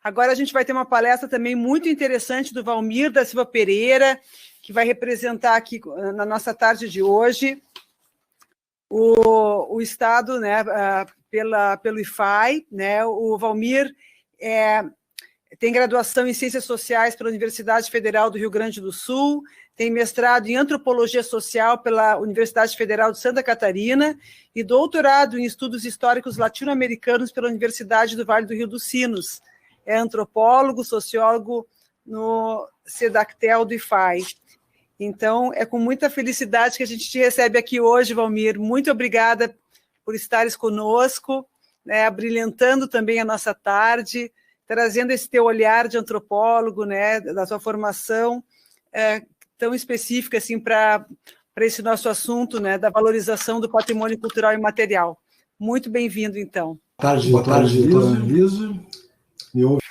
Agora a gente vai ter uma palestra também muito interessante do Valmir da Silva Pereira, que vai representar aqui na nossa tarde de hoje o Estado, né, pelo IFAI, né? O Valmir tem graduação em Ciências Sociais pela Universidade Federal do Rio Grande do Sul, tem mestrado em Antropologia Social pela Universidade Federal de Santa Catarina e doutorado em Estudos Históricos Latino-Americanos pela Universidade do Vale do Rio dos Sinos. É antropólogo, sociólogo no SEDACTEL do IFAI. Então, é com muita felicidade que a gente te recebe aqui hoje, Valmir. Muito obrigada por estares conosco, né, abrilhantando também a nossa tarde, trazendo esse teu olhar de antropólogo, né, da tua formação tão específica assim, para esse nosso assunto, né, da valorização do patrimônio cultural e material. Muito bem-vindo, então. Boa tarde, doutora Anelise.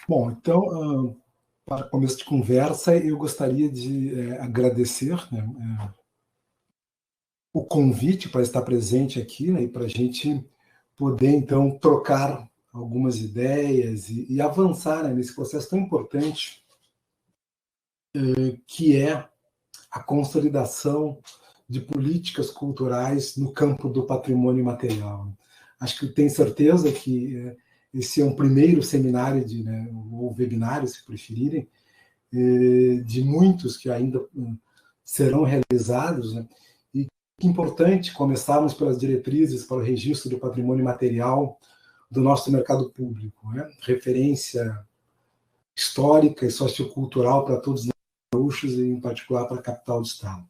Bom, então, para começo de conversa, eu gostaria de agradecer, né, o convite para estar presente aqui, né, e para a gente poder, então, trocar algumas ideias e avançar, né, nesse processo tão importante que é a consolidação de políticas culturais no campo do patrimônio imaterial. Acho que tenho certeza que esse é um primeiro seminário, né, ou webinário, se preferirem, de muitos que ainda serão realizados, né, e que é importante começarmos pelas diretrizes para o registro do patrimônio material do nosso mercado público, né? Referência histórica e sociocultural para todos os gaúchos e, em particular, para a capital do estado.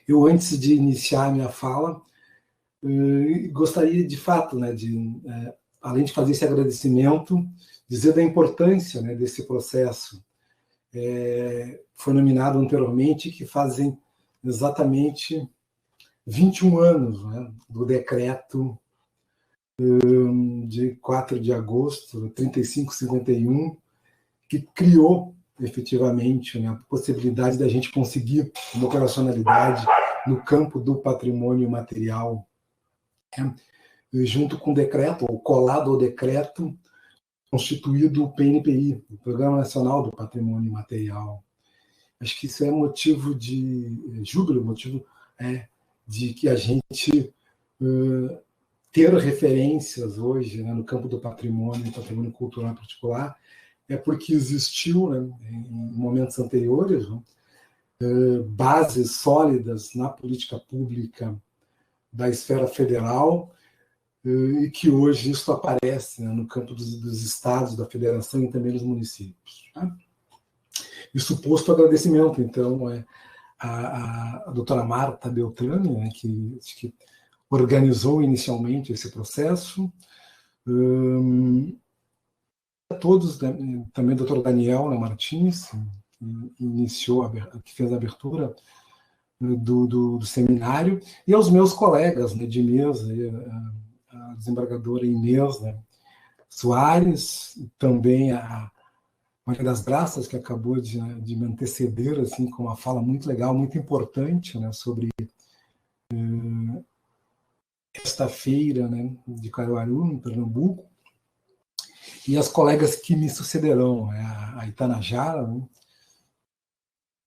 Eu, antes de iniciar a minha fala, gostaria, de fato, né, além de fazer esse agradecimento, dizer da importância, né, desse processo. Foi nominado anteriormente que fazem exatamente 21 anos, né, do decreto de 4 de agosto, 3551, que criou efetivamente, né, a possibilidade da gente conseguir uma operacionalidade no campo do patrimônio material, né, junto com o decreto, ou colado ao decreto, constituído o PNPI, o Programa Nacional do Patrimônio Material. Acho que isso é motivo de júbilo, motivo de que a gente ter referências hoje, né, no campo do patrimônio cultural em particular, porque existiu, né, em momentos anteriores, né, bases sólidas na política pública da esfera federal, e que hoje isso aparece, né, no campo dos estados, da federação e também dos municípios. Né? Isso posto agradecimento, então, a doutora Marta Beltrame, né, que organizou inicialmente esse processo, a todos, né, também o doutor Daniel, né, Martins, que fez a abertura do seminário, e aos meus colegas, né, de mesa, a desembargadora Inês, né, Soares, também a Maria das Graças, que acabou de me anteceder assim, com uma fala muito legal, muito importante, né, sobre esta feira, né, de Caruaru, em Pernambuco, e as colegas que me sucederão, né, a Itanajara, né,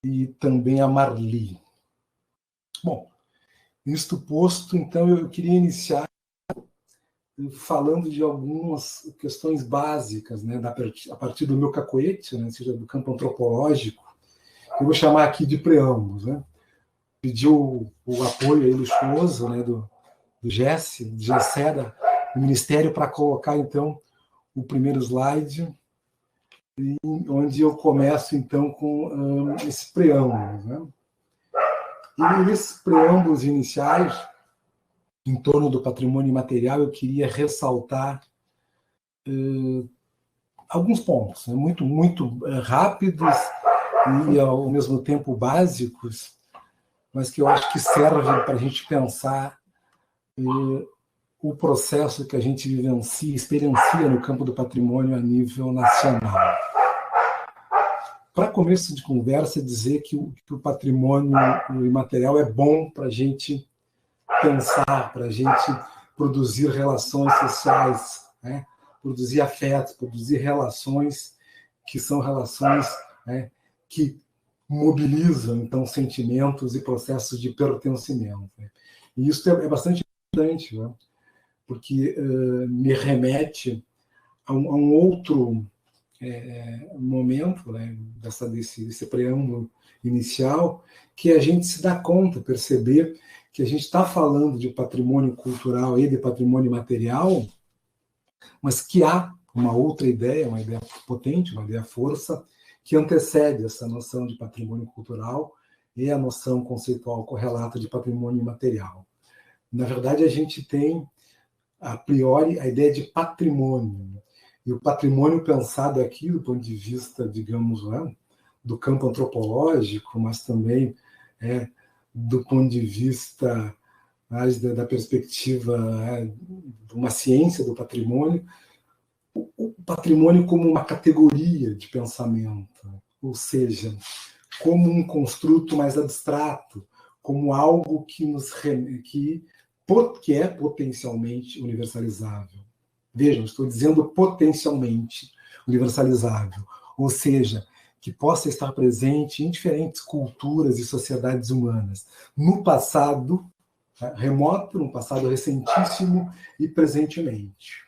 e também a Marli. Bom, isto posto, então, eu queria iniciar falando de algumas questões básicas, né, a partir do meu cacoete, né, seja do campo antropológico, que eu vou chamar aqui de preâmbulos. Né? Pedi o apoio aí luxuoso, né, do Gessé, do Ministério, para colocar, então, o primeiro slide, onde eu começo, então, com esses preâmbulos. Né? E nesses preâmbulos iniciais, em torno do patrimônio imaterial, eu queria ressaltar alguns pontos, né, muito rápidos e, ao mesmo tempo, básicos, mas que eu acho que servem para a gente pensar o processo que a gente vivencia, experiencia no campo do patrimônio a nível nacional. Para começo de conversa, dizer que o patrimônio imaterial é bom para a gente pensar, para a gente produzir relações sociais, né? produzir afetos, produzir relações que são relações, né, que mobilizam, então, sentimentos e processos de pertencimento. Né? E isso é bastante importante, né? Porque me remete a um outro momento, né, desse preâmbulo inicial, que a gente se dá conta, perceber que a gente está falando de patrimônio cultural e de patrimônio material, mas que há uma outra ideia, uma ideia potente, uma ideia força, que antecede essa noção de patrimônio cultural e a noção conceitual correlata de patrimônio imaterial. Na verdade, a gente tem, a priori, a ideia de patrimônio. E o patrimônio pensado aqui, do ponto de vista, digamos, do campo antropológico, mas também do ponto de vista mais da perspectiva de uma ciência do patrimônio, o patrimônio como uma categoria de pensamento, ou seja, como um construto mais abstrato, como algo que é potencialmente universalizável. Vejam, estou dizendo potencialmente universalizável, ou seja, que possa estar presente em diferentes culturas e sociedades humanas, no passado remoto, no passado recentíssimo e presentemente.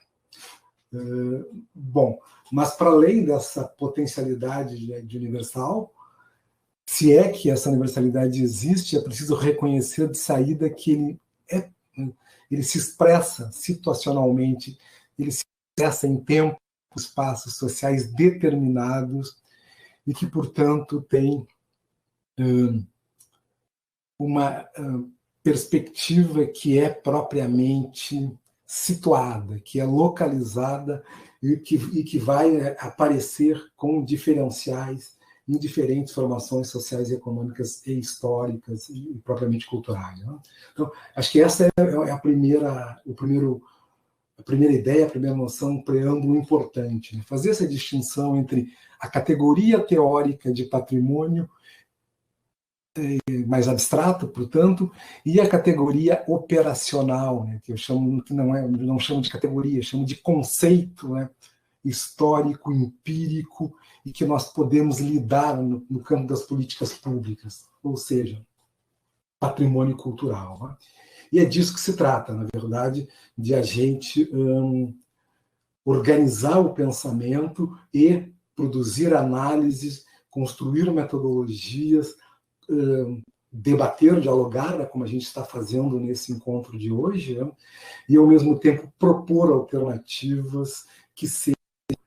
Bom, mas para além dessa potencialidade de universal, se é que essa universalidade existe, é preciso reconhecer de saída que ele se expressa situacionalmente, ele se expressa em tempos, espaços sociais determinados e que, portanto, tem uma perspectiva que é propriamente situada, que é localizada e que vai aparecer com diferenciais em diferentes formações sociais e econômicas e históricas e propriamente culturais. Né? Então, acho que essa é a primeira ideia, a primeira noção, um preâmbulo importante. Né? Fazer essa distinção entre a categoria teórica de patrimônio mais abstrato, portanto, e a categoria operacional, né, que eu chamo, que não chamo de categoria, chamo de conceito, né, histórico, empírico, e que nós podemos lidar no campo das políticas públicas, ou seja, patrimônio cultural. Né? E é disso que se trata, na verdade, de a gente organizar o pensamento e produzir análises, construir metodologias, debater, dialogar, né, como a gente está fazendo nesse encontro de hoje, né, e, ao mesmo tempo, propor alternativas que sejam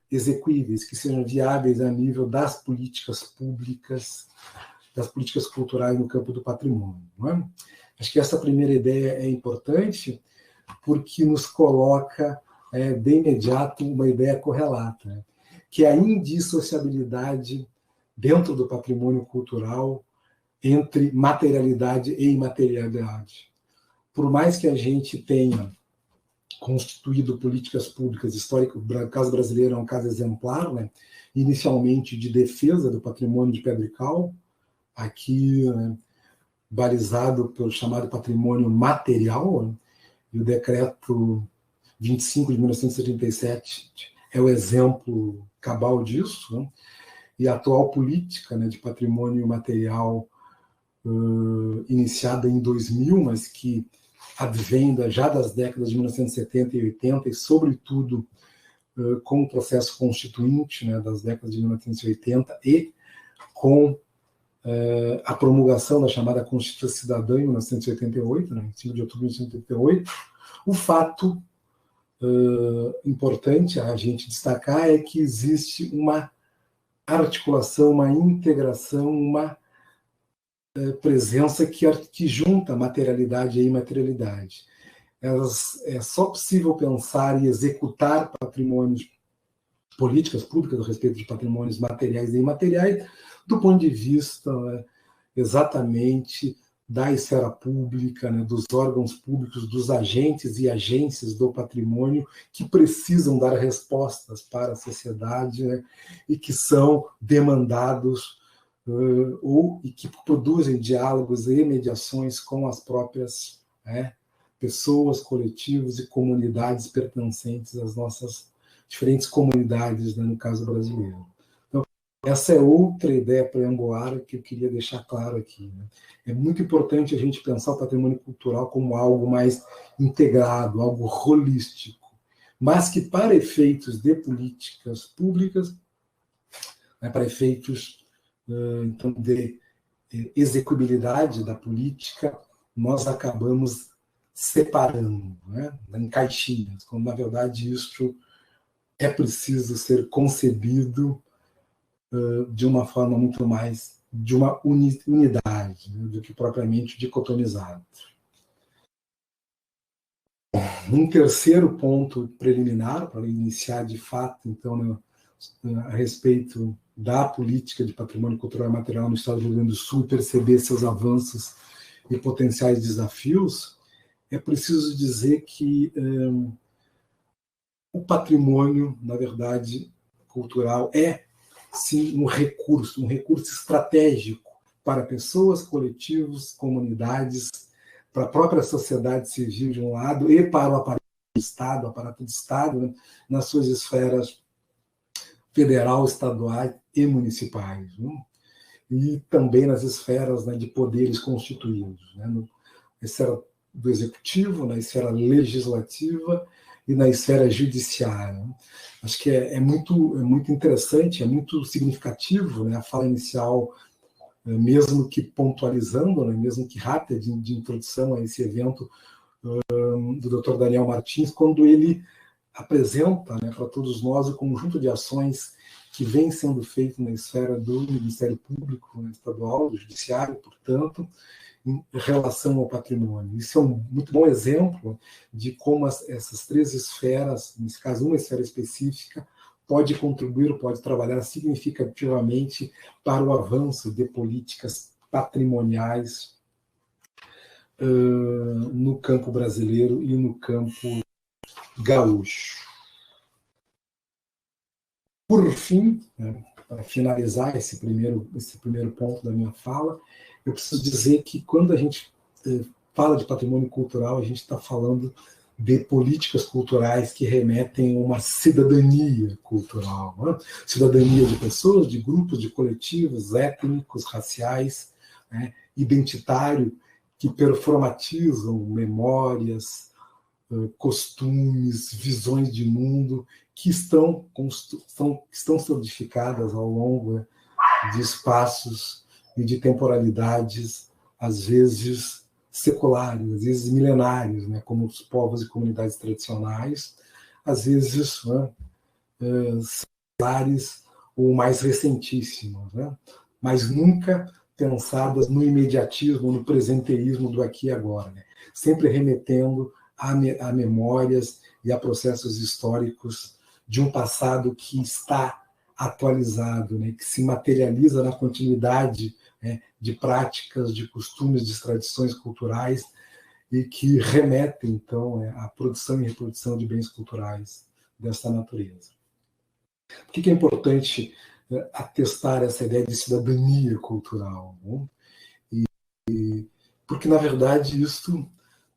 execuíveis, que sejam viáveis a nível das políticas públicas, das políticas culturais no campo do patrimônio. Não é? Acho que essa primeira ideia é importante porque nos coloca, de imediato, uma ideia correlata, né, que é a indissociabilidade dentro do patrimônio cultural entre materialidade e imaterialidade. Por mais que a gente tenha constituído políticas públicas históricas, o caso brasileiro é um caso exemplar, né? Inicialmente de defesa do patrimônio de pedra e cal, aqui, né, balizado pelo chamado patrimônio material, né? E o decreto 25 de 1937 é o exemplo cabal disso, né? E a atual política, né, de patrimônio material iniciada em 2000, mas que advém já das décadas de 1970 e 80, e, sobretudo, com o processo constituinte, né, das décadas de 1980 e com a promulgação da chamada Constituição Cidadã em 1988, né, 5 de outubro de 1988, o fato importante a gente destacar é que existe uma articulação, uma integração, uma presença que junta materialidade e imaterialidade. É só possível pensar e executar patrimônios, políticas públicas a respeito de patrimônios materiais e imateriais, do ponto de vista exatamente da esfera pública, né, dos órgãos públicos, dos agentes e agências do patrimônio que precisam dar respostas para a sociedade, né, e que são demandados e que produzem diálogos e mediações com as próprias pessoas, coletivos e comunidades pertencentes às nossas diferentes comunidades, né, no caso brasileiro. Então, essa é outra ideia preambular que eu queria deixar claro aqui, né? É muito importante a gente pensar o patrimônio cultural como algo mais integrado, algo holístico, mas que, para efeitos de políticas públicas, né, para efeitos então, de execuibilidade da política, nós acabamos separando, né, em caixinhas, quando, na verdade, isso é preciso ser concebido de uma forma muito mais de uma unidade, né, do que propriamente dicotomizado. Um terceiro ponto preliminar, para iniciar de fato, então, a respeito da política de patrimônio cultural e material no Estado do Rio Grande do Sul e perceber seus avanços e potenciais desafios, é preciso dizer que o patrimônio, na verdade, cultural é, sim, um recurso estratégico para pessoas, coletivos, comunidades, para a própria sociedade civil, de um lado, e para o aparato do Estado, né, nas suas esferas federal, estaduais e municipais, né? E também nas esferas, né, de poderes constituídos, né, na esfera do executivo, na esfera legislativa e na esfera judiciária. Acho que é muito interessante, é muito significativo, né, a fala inicial, mesmo que pontualizando, né, mesmo que rápida, de introdução a esse evento, do Dr. Daniel Martins, quando ele apresenta, né, para todos nós o conjunto de ações que vem sendo feito na esfera do Ministério Público, né, estadual, do Judiciário, portanto, em relação ao patrimônio. Isso é um muito bom exemplo de como essas três esferas, nesse caso uma esfera específica, pode contribuir, pode trabalhar significativamente para o avanço de políticas patrimoniais no campo brasileiro e no campo gaúcho. Por fim, né, para finalizar esse primeiro ponto da minha fala, eu preciso dizer que quando a gente fala de patrimônio cultural, a gente está falando de políticas culturais que remetem a uma cidadania cultural, né? Cidadania de pessoas, de grupos, de coletivos étnicos, raciais, né, identitário, que performatizam memórias, costumes, visões de mundo que estão solidificadas ao longo de espaços e de temporalidades, às vezes seculares, às vezes milenários, né, como os povos e comunidades tradicionais, às vezes, né, seculares ou mais recentíssimos, né, mas nunca pensadas no imediatismo, no presenteísmo do aqui e agora, né, sempre remetendo a memórias e a processos históricos de um passado que está atualizado, né, que se materializa na continuidade, né, de práticas, de costumes, de tradições culturais e que remetem, então, à produção e reprodução de bens culturais dessa natureza. Por que é importante atestar essa ideia de cidadania cultural, né? Porque, na verdade, isso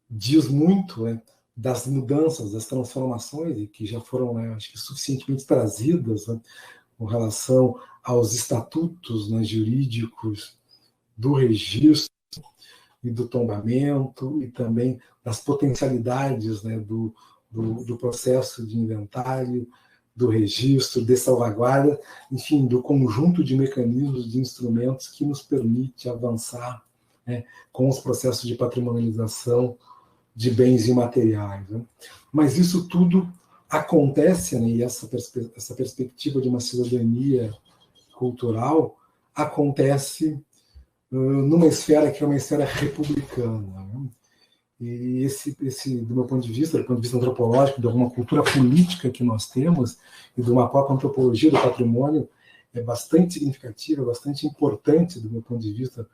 diz muito, né, das mudanças, das transformações, e que já foram, né, acho que suficientemente trazidas, né, com relação aos estatutos, né, jurídicos do registro e do tombamento, e também das potencialidades, né, do processo de inventário, do registro, de salvaguarda, enfim, do conjunto de mecanismos, de instrumentos que nos permite avançar, né, com os processos de patrimonialização de bens imateriais, né? Mas isso tudo acontece, né, e essa perspectiva de uma cidadania cultural acontece numa esfera que é uma esfera republicana, né? E esse, do meu ponto de vista, do ponto de vista antropológico, de uma cultura política que nós temos e de uma própria antropologia do patrimônio, é bastante significativa, bastante importante do meu ponto de vista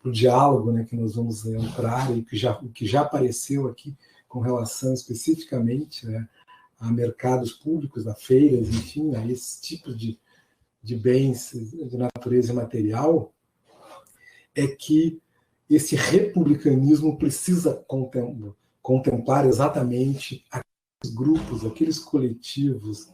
para o diálogo, né, que nós vamos entrar e que já apareceu aqui com relação especificamente, né, a mercados públicos, a feiras, enfim, a esse tipo de bens de natureza imaterial, é que esse republicanismo precisa contemplar exatamente aqueles grupos, aqueles coletivos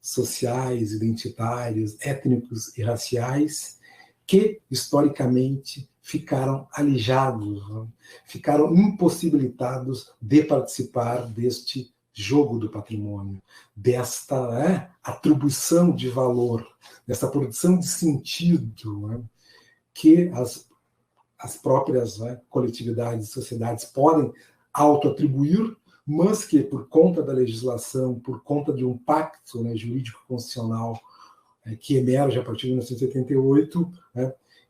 sociais, identitários, étnicos e raciais que, historicamente, ficaram alijados, né? Ficaram impossibilitados de participar deste jogo do patrimônio, desta atribuição de valor, dessa produção de sentido, né? Que as próprias coletividades, sociedades podem autoatribuir, mas que, por conta da legislação, por conta de um pacto jurídico-constitucional que emerge a partir de 1988,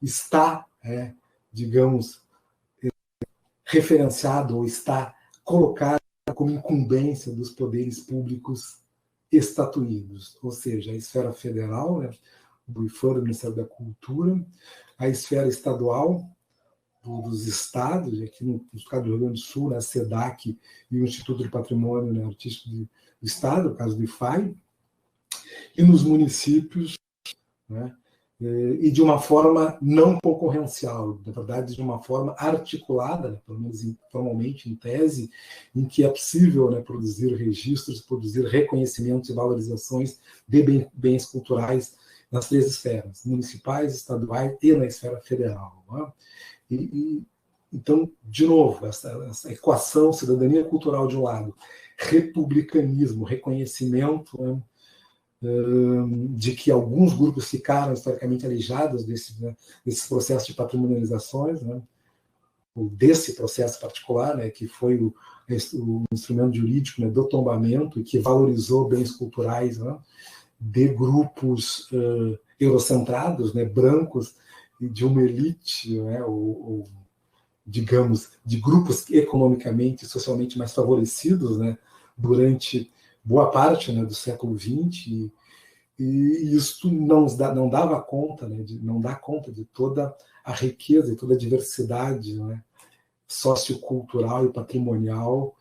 está, digamos, referenciado ou está colocado como incumbência dos poderes públicos estatuídos, ou seja, a esfera federal, do IFAM, do Ministério da Cultura, a esfera estadual, dos estados, aqui no estado do Rio Grande do Sul, a SEDAC e o Instituto de Patrimônio Artístico do Estado, no caso do IFAI, e nos municípios, e de uma forma não concorrencial, na verdade, de uma forma articulada, pelo menos formalmente, em tese, em que é possível produzir registros, produzir reconhecimentos e valorizações de bens culturais nas três esferas, municipais, estaduais e na esfera federal. Então, de novo, essa equação, cidadania cultural de um lado, republicanismo, reconhecimento de que alguns grupos ficaram historicamente alijados desses processos de patrimonializações, ou desse processo particular, que foi o instrumento jurídico do tombamento e que valorizou bens culturais de grupos eurocentrados, brancos, e de uma elite, ou, digamos, de grupos economicamente e socialmente mais favorecidos, durante boa parte do século XX, e isso não dava conta, não dá conta de toda a riqueza e toda a diversidade sociocultural e patrimonial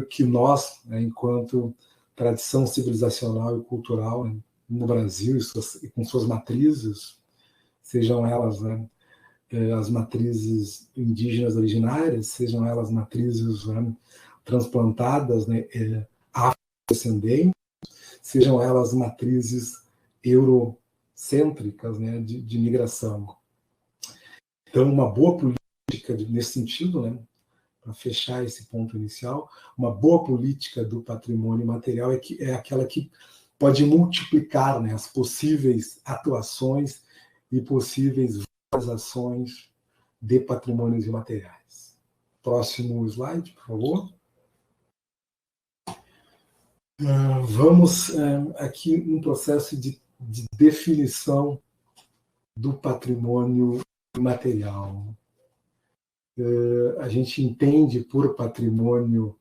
que nós, enquanto tradição civilizacional e cultural no Brasil e com suas matrizes, sejam elas as matrizes indígenas originárias, sejam elas matrizes transplantadas, afrodescendentes, sejam elas matrizes eurocêntricas de migração. Então, uma boa política nesse sentido, para fechar esse ponto inicial, uma boa política do patrimônio material é aquela que pode multiplicar as possíveis atuações e possíveis valorizações de patrimônios imateriais. Próximo slide, por favor. Vamos aqui num processo de definição do patrimônio imaterial. A gente entende por patrimônio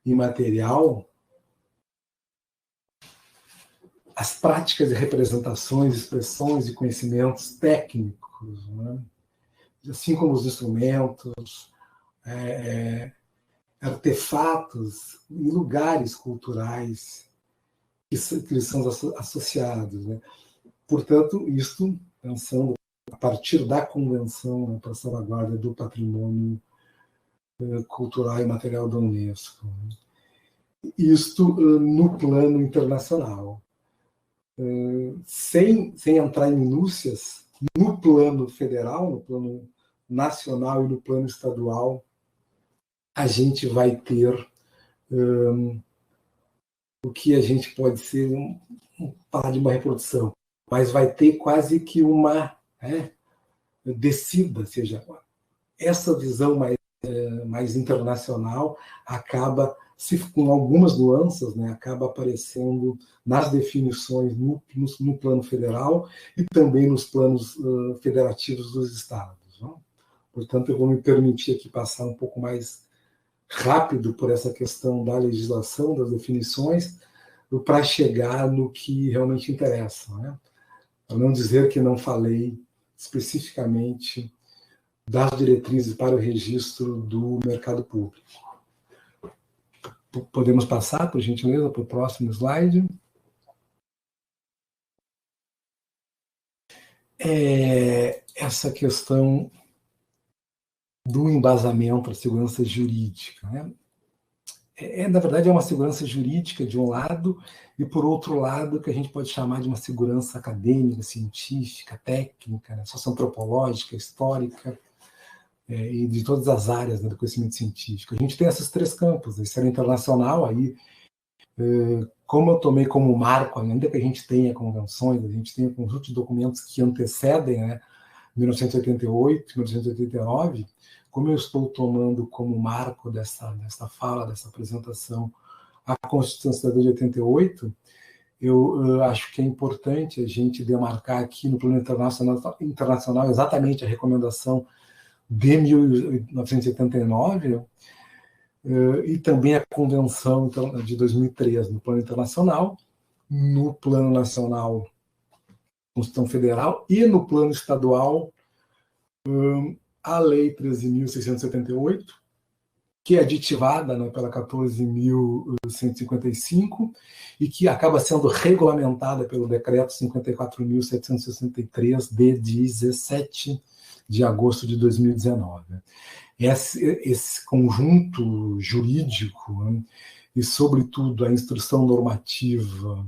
imaterial as práticas e representações, expressões e conhecimentos técnicos, assim como os instrumentos, artefatos e lugares culturais que lhes são associados. Portanto, isto pensando a partir da Convenção para a Salvaguarda do Patrimônio Cultural e Material da Unesco. Isto no plano internacional. Sem entrar em minúcias, no plano federal, no plano nacional e no plano estadual, a gente vai ter o que a gente pode ser falar de uma reprodução, mas vai ter quase que uma descida, ou seja, essa visão mais internacional acaba, com algumas nuances, acaba aparecendo nas definições no plano federal e também nos planos federativos dos estados. Portanto, eu vou me permitir aqui passar um pouco mais rápido por essa questão da legislação, das definições, para chegar no que realmente interessa. Para não dizer que não falei especificamente das diretrizes para o registro do mercado público. Podemos passar, por gentileza, para o próximo slide. Essa questão do embasamento da segurança jurídica. na verdade, é uma segurança jurídica, de um lado, e, por outro lado, que a gente pode chamar de uma segurança acadêmica, científica, técnica, né, socioantropológica, histórica, e de todas as áreas, né, do conhecimento científico. A gente tem esses três campos, a esfera internacional, aí, como eu tomei como marco, ainda que a gente tenha convenções, a gente tenha um conjunto de documentos que antecedem, né, 1988, 1989, como eu estou tomando como marco dessa fala, dessa apresentação, a Constituição Cidadã de 88, eu acho que é importante a gente demarcar aqui no plano internacional exatamente a recomendação de 1989 e também a Convenção de 2003 no plano internacional, no plano nacional, Constituição Federal, e no plano estadual, a Lei 13.678, que é aditivada, né, pela 14.155 e que acaba sendo regulamentada pelo Decreto 54.763, de 17 de agosto de 2019. Esse conjunto jurídico, né, e, sobretudo, a instrução normativa,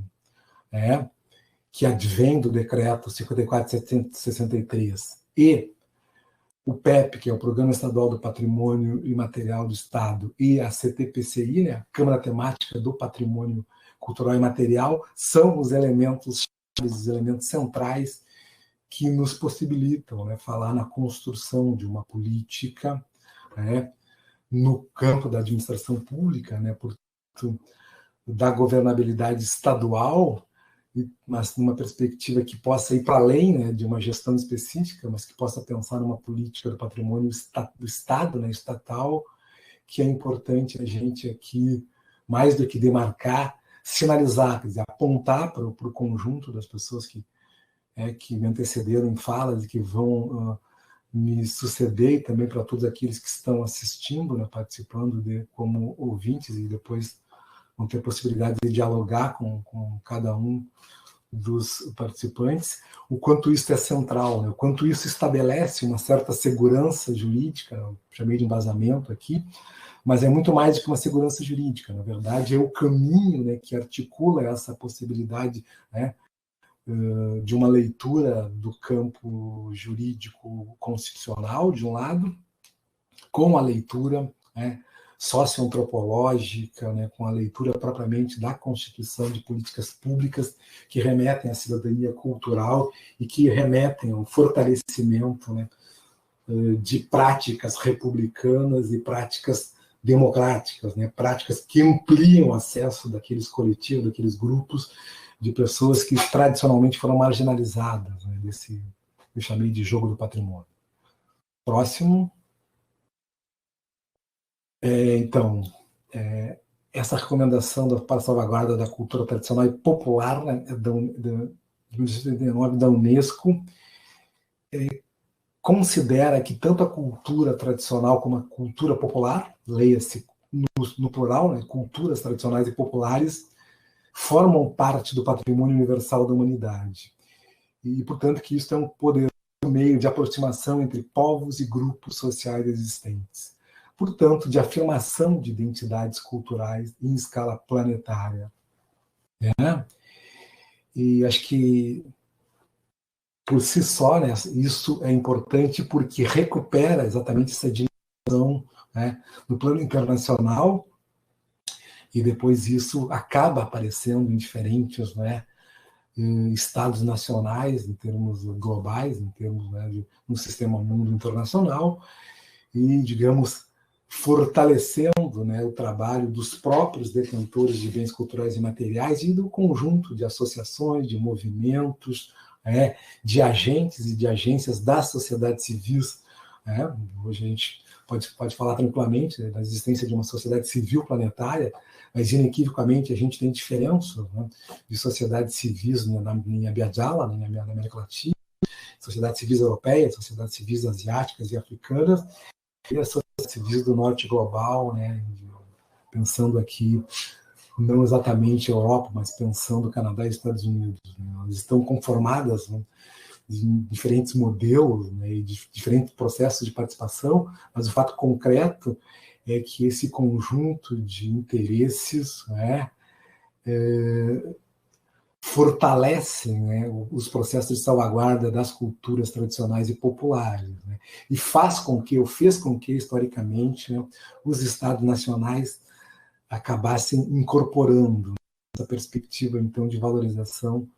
né, que advém do Decreto 54.763 e o PEP, que é o Programa Estadual do Patrimônio Imaterial do Estado, e a CTPCI, né, a Câmara Temática do Patrimônio Cultural e Imaterial, são os elementos centrais que nos possibilitam, né, falar na construção de uma política, né, no campo da administração pública, né, portanto, da governabilidade estadual, mas numa perspectiva que possa ir para além, né, de uma gestão específica, mas que possa pensar numa política do patrimônio do Estado, né, estatal, que é importante a gente aqui, mais do que demarcar, sinalizar, quer dizer, apontar para o conjunto das pessoas que me antecederam em falas e que vão me suceder, e também para todos aqueles que estão assistindo, né, participando como ouvintes, e depois vão ter possibilidade de dialogar com cada um dos participantes, o quanto isso é central, né? O quanto isso estabelece uma certa segurança jurídica, eu chamei de embasamento aqui, mas é muito mais do que uma segurança jurídica, na verdade é o caminho, né, que articula essa possibilidade, né, de uma leitura do campo jurídico constitucional, de um lado, com a leitura, né, socioantropológica, né, com a leitura propriamente da Constituição, de políticas públicas que remetem à cidadania cultural e que remetem ao fortalecimento, né, de práticas republicanas e práticas democráticas, né, práticas que ampliam o acesso daqueles coletivos, daqueles grupos de pessoas que tradicionalmente foram marginalizadas, né, desse, eu chamei de jogo do patrimônio. Próximo. Então, essa recomendação para a salvaguarda da cultura tradicional e popular, né, de 1989 da Unesco, considera que tanto a cultura tradicional como a cultura popular, leia-se no plural, né, culturas tradicionais e populares, formam parte do patrimônio universal da humanidade. E, portanto, que isso é um poderoso meio de aproximação entre povos e grupos sociais existentes. Portanto, de afirmação de identidades culturais em escala planetária. Né? E acho que, por si só, né, isso é importante porque recupera exatamente essa dimensão, né, no plano internacional, e depois isso acaba aparecendo em diferentes, né, estados nacionais, em termos globais, em termos, né, no sistema mundo internacional, e, digamos, fortalecendo, né, o trabalho dos próprios detentores de bens culturais e materiais e do conjunto de associações, de movimentos, né, de agentes e de agências das sociedades civis. Né? Hoje a gente pode falar tranquilamente, né, da existência de uma sociedade civil planetária, mas inequivocamente a gente tem diferenças, né, de sociedades civis em Abiyala, na América Latina, sociedades civis europeias, sociedades civis asiáticas e africanas, e as sociedades civis do norte global, né, pensando aqui não exatamente Europa, mas pensando Canadá e Estados Unidos. Né, elas estão conformadas, né, em diferentes modelos, né, e de diferentes processos de participação, mas o fato concreto é que esse conjunto de interesses, né, fortalece, né, os processos de salvaguarda das culturas tradicionais e populares, né, e fez com que, historicamente, né, os Estados nacionais acabassem incorporando essa perspectiva, então, de valorização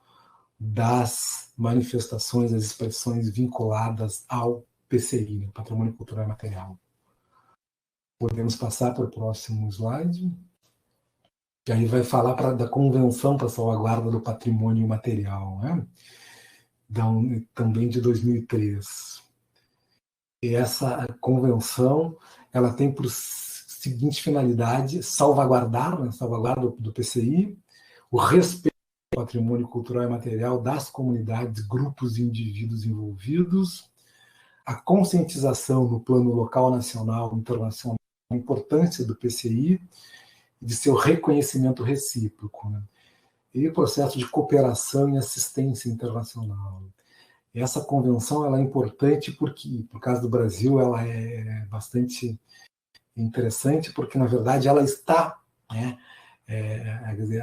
das manifestações, das expressões vinculadas ao PCI, né, Patrimônio Cultural e Material. Podemos passar para o próximo slide, que aí vai falar da Convenção para a Salvaguarda do Patrimônio Material, né? Também de 2003. E essa convenção, ela tem por seguinte finalidade: salvaguardar, né, salvaguarda do PCI, o respeito ao patrimônio cultural e material das comunidades, grupos e indivíduos envolvidos, a conscientização no plano local, nacional e internacional da importância do PCI, de seu reconhecimento recíproco, né? E o processo de cooperação e assistência internacional. Essa convenção ela é importante porque, por causa do Brasil, ela é bastante interessante, porque, na verdade, ela está, né,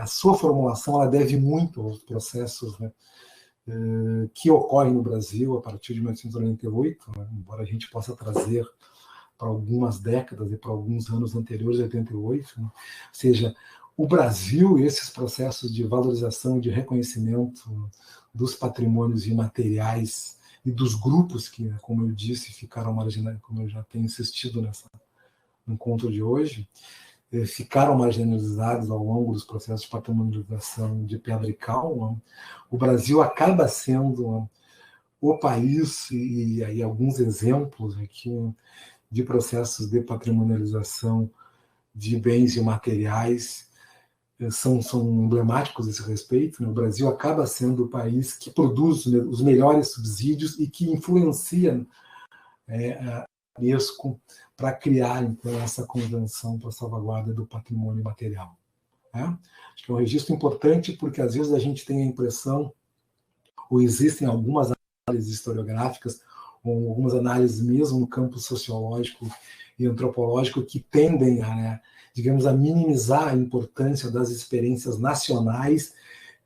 a sua formulação ela deve muito aos processos, né, que ocorrem no Brasil a partir de 1998, né, embora a gente possa trazer para algumas décadas e para alguns anos anteriores a 88, né? Ou seja, o Brasil, esses processos de valorização e de reconhecimento dos patrimônios imateriais e dos grupos que, como eu disse, ficaram marginalizados, como eu já tenho insistido no encontro de hoje, ficaram marginalizados ao longo dos processos de patrimonialização de pedra e cal. O Brasil acaba sendo o país, e aí alguns exemplos aqui de processos de patrimonialização de bens e materiais são emblemáticos a esse respeito, né? O Brasil acaba sendo o país que produz, né, os melhores subsídios e que influencia a Unesco para criar, então, essa convenção para a salvaguarda do patrimônio material, né? Acho que é um registro importante porque, às vezes, a gente tem a impressão, ou existem algumas análises historiográficas, ou algumas análises mesmo no campo sociológico e antropológico que tendem a, né, digamos, a minimizar a importância das experiências nacionais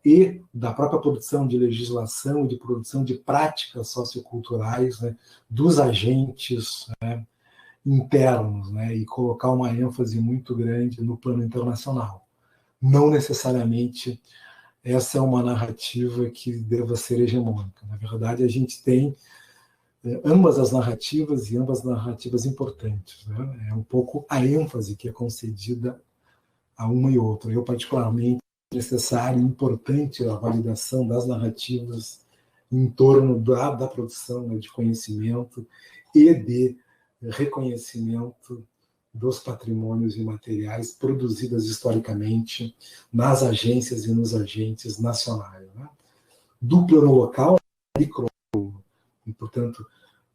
e da própria produção de legislação e de produção de práticas socioculturais, né, dos agentes, né, internos, né, e colocar uma ênfase muito grande no plano internacional. Não necessariamente essa é uma narrativa que deva ser hegemônica. Na verdade, a gente tem ambas as narrativas e ambas narrativas importantes, né? É um pouco a ênfase que é concedida a uma e outra. Eu, particularmente, necessário e importante a validação das narrativas em torno da produção, né, de conhecimento e de reconhecimento dos patrimônios imateriais produzidas historicamente nas agências e nos agentes nacionais, né? Do plano local, micro, e, portanto,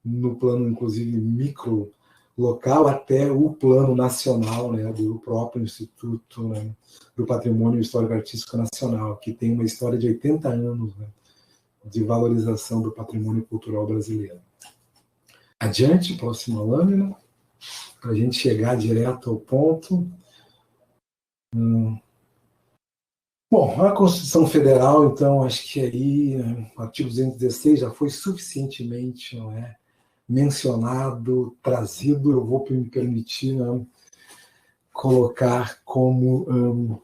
no plano, inclusive, micro local, até o plano nacional, né, do próprio Instituto, né, do Patrimônio Histórico Artístico Nacional, que tem uma história de 80 anos, né, de valorização do patrimônio cultural brasileiro. Adiante, próxima lâmina, para a gente chegar direto ao ponto. Bom, a Constituição Federal, então, acho que aí, o artigo 216 já foi suficientemente, não é, mencionado, trazido. Eu vou me permitir, né, colocar como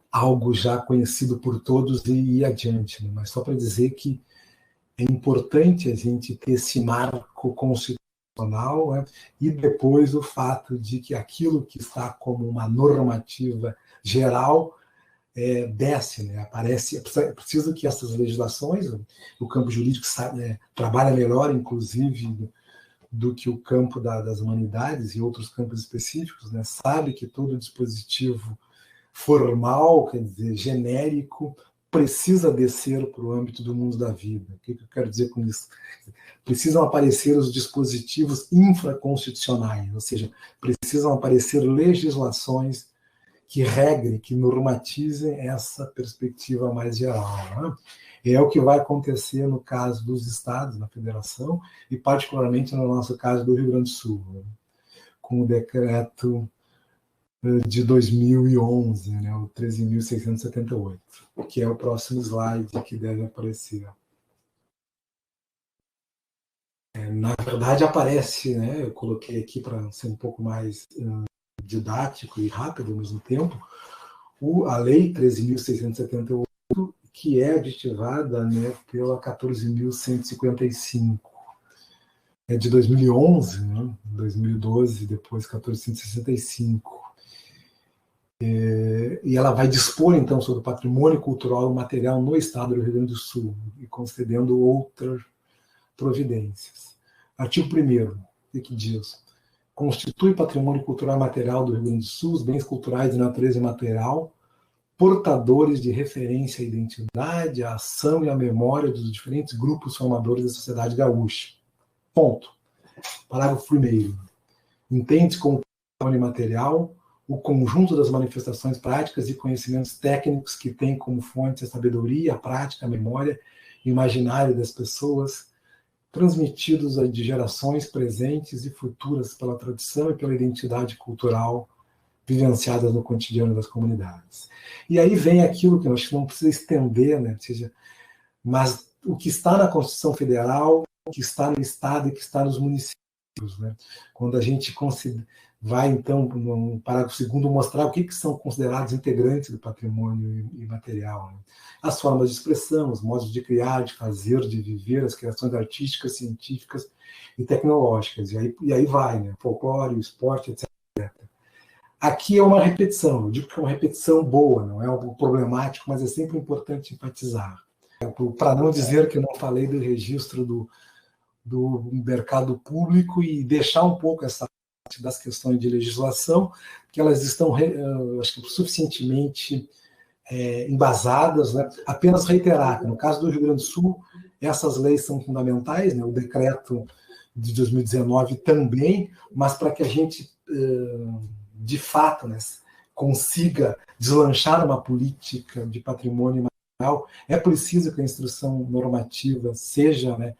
algo já conhecido por todos e ir adiante, né? Mas só para dizer que é importante a gente ter esse marco constitucional, né, e depois o fato de que aquilo que está como uma normativa geral desce, né, aparece. É preciso que essas legislações, o campo jurídico trabalha melhor, inclusive, do que o campo das humanidades e outros campos específicos, né, sabe que todo dispositivo formal, quer dizer, genérico, precisa descer para o âmbito do mundo da vida. O que eu quero dizer com isso? Precisam aparecer os dispositivos infraconstitucionais, ou seja, precisam aparecer legislações que regrem, que normatizem essa perspectiva mais geral, né? É o que vai acontecer no caso dos estados, na federação, e particularmente no nosso caso do Rio Grande do Sul, né? com o decreto de 2011, né, o 13.678, que é o próximo slide que deve aparecer. Na verdade, aparece, né, eu coloquei aqui para ser um pouco mais didático e rápido ao mesmo tempo, a Lei 13.678, que é aditivada, né, pela 14.155. É de 2011, né, 2012, depois 1465. E ela vai dispor, então, sobre o patrimônio cultural e material no Estado do Rio Grande do Sul, e concedendo outras providências. Artigo 1º, o que diz? Constitui patrimônio cultural e material do Rio Grande do Sul os bens culturais de natureza imaterial, portadores de referência à identidade, à ação e à memória dos diferentes grupos formadores da sociedade gaúcha. Ponto. Parágrafo 1º. Entende como patrimônio material o conjunto das manifestações práticas e conhecimentos técnicos que tem como fonte a sabedoria, a prática, a memória e o imaginário das pessoas, transmitidos de gerações presentes e futuras pela tradição e pela identidade cultural vivenciadas no cotidiano das comunidades. E aí vem aquilo que eu acho que não precisa estender, né? Mas o que está na Constituição Federal, o que está no Estado e o que está nos municípios. Né? Quando a gente vai, então, no parágrafo 2º, mostrar o que são considerados integrantes do patrimônio imaterial. Né? As formas de expressão, os modos de criar, de fazer, de viver, as criações artísticas, científicas e tecnológicas. E aí vai, né? Folclore, o esporte, etc. Aqui é uma repetição, eu digo que é uma repetição boa, não é algo problemático, mas é sempre importante enfatizar. Para não dizer que eu não falei do registro do mercado público e deixar um pouco essa parte das questões de legislação, que elas estão, acho que, suficientemente embasadas, né? Apenas reiterar que, no caso do Rio Grande do Sul, essas leis são fundamentais, né? O decreto de 2019 também, mas para que a gente, de fato, né, consiga deslanchar uma política de patrimônio material, é preciso que a instrução normativa seja, né,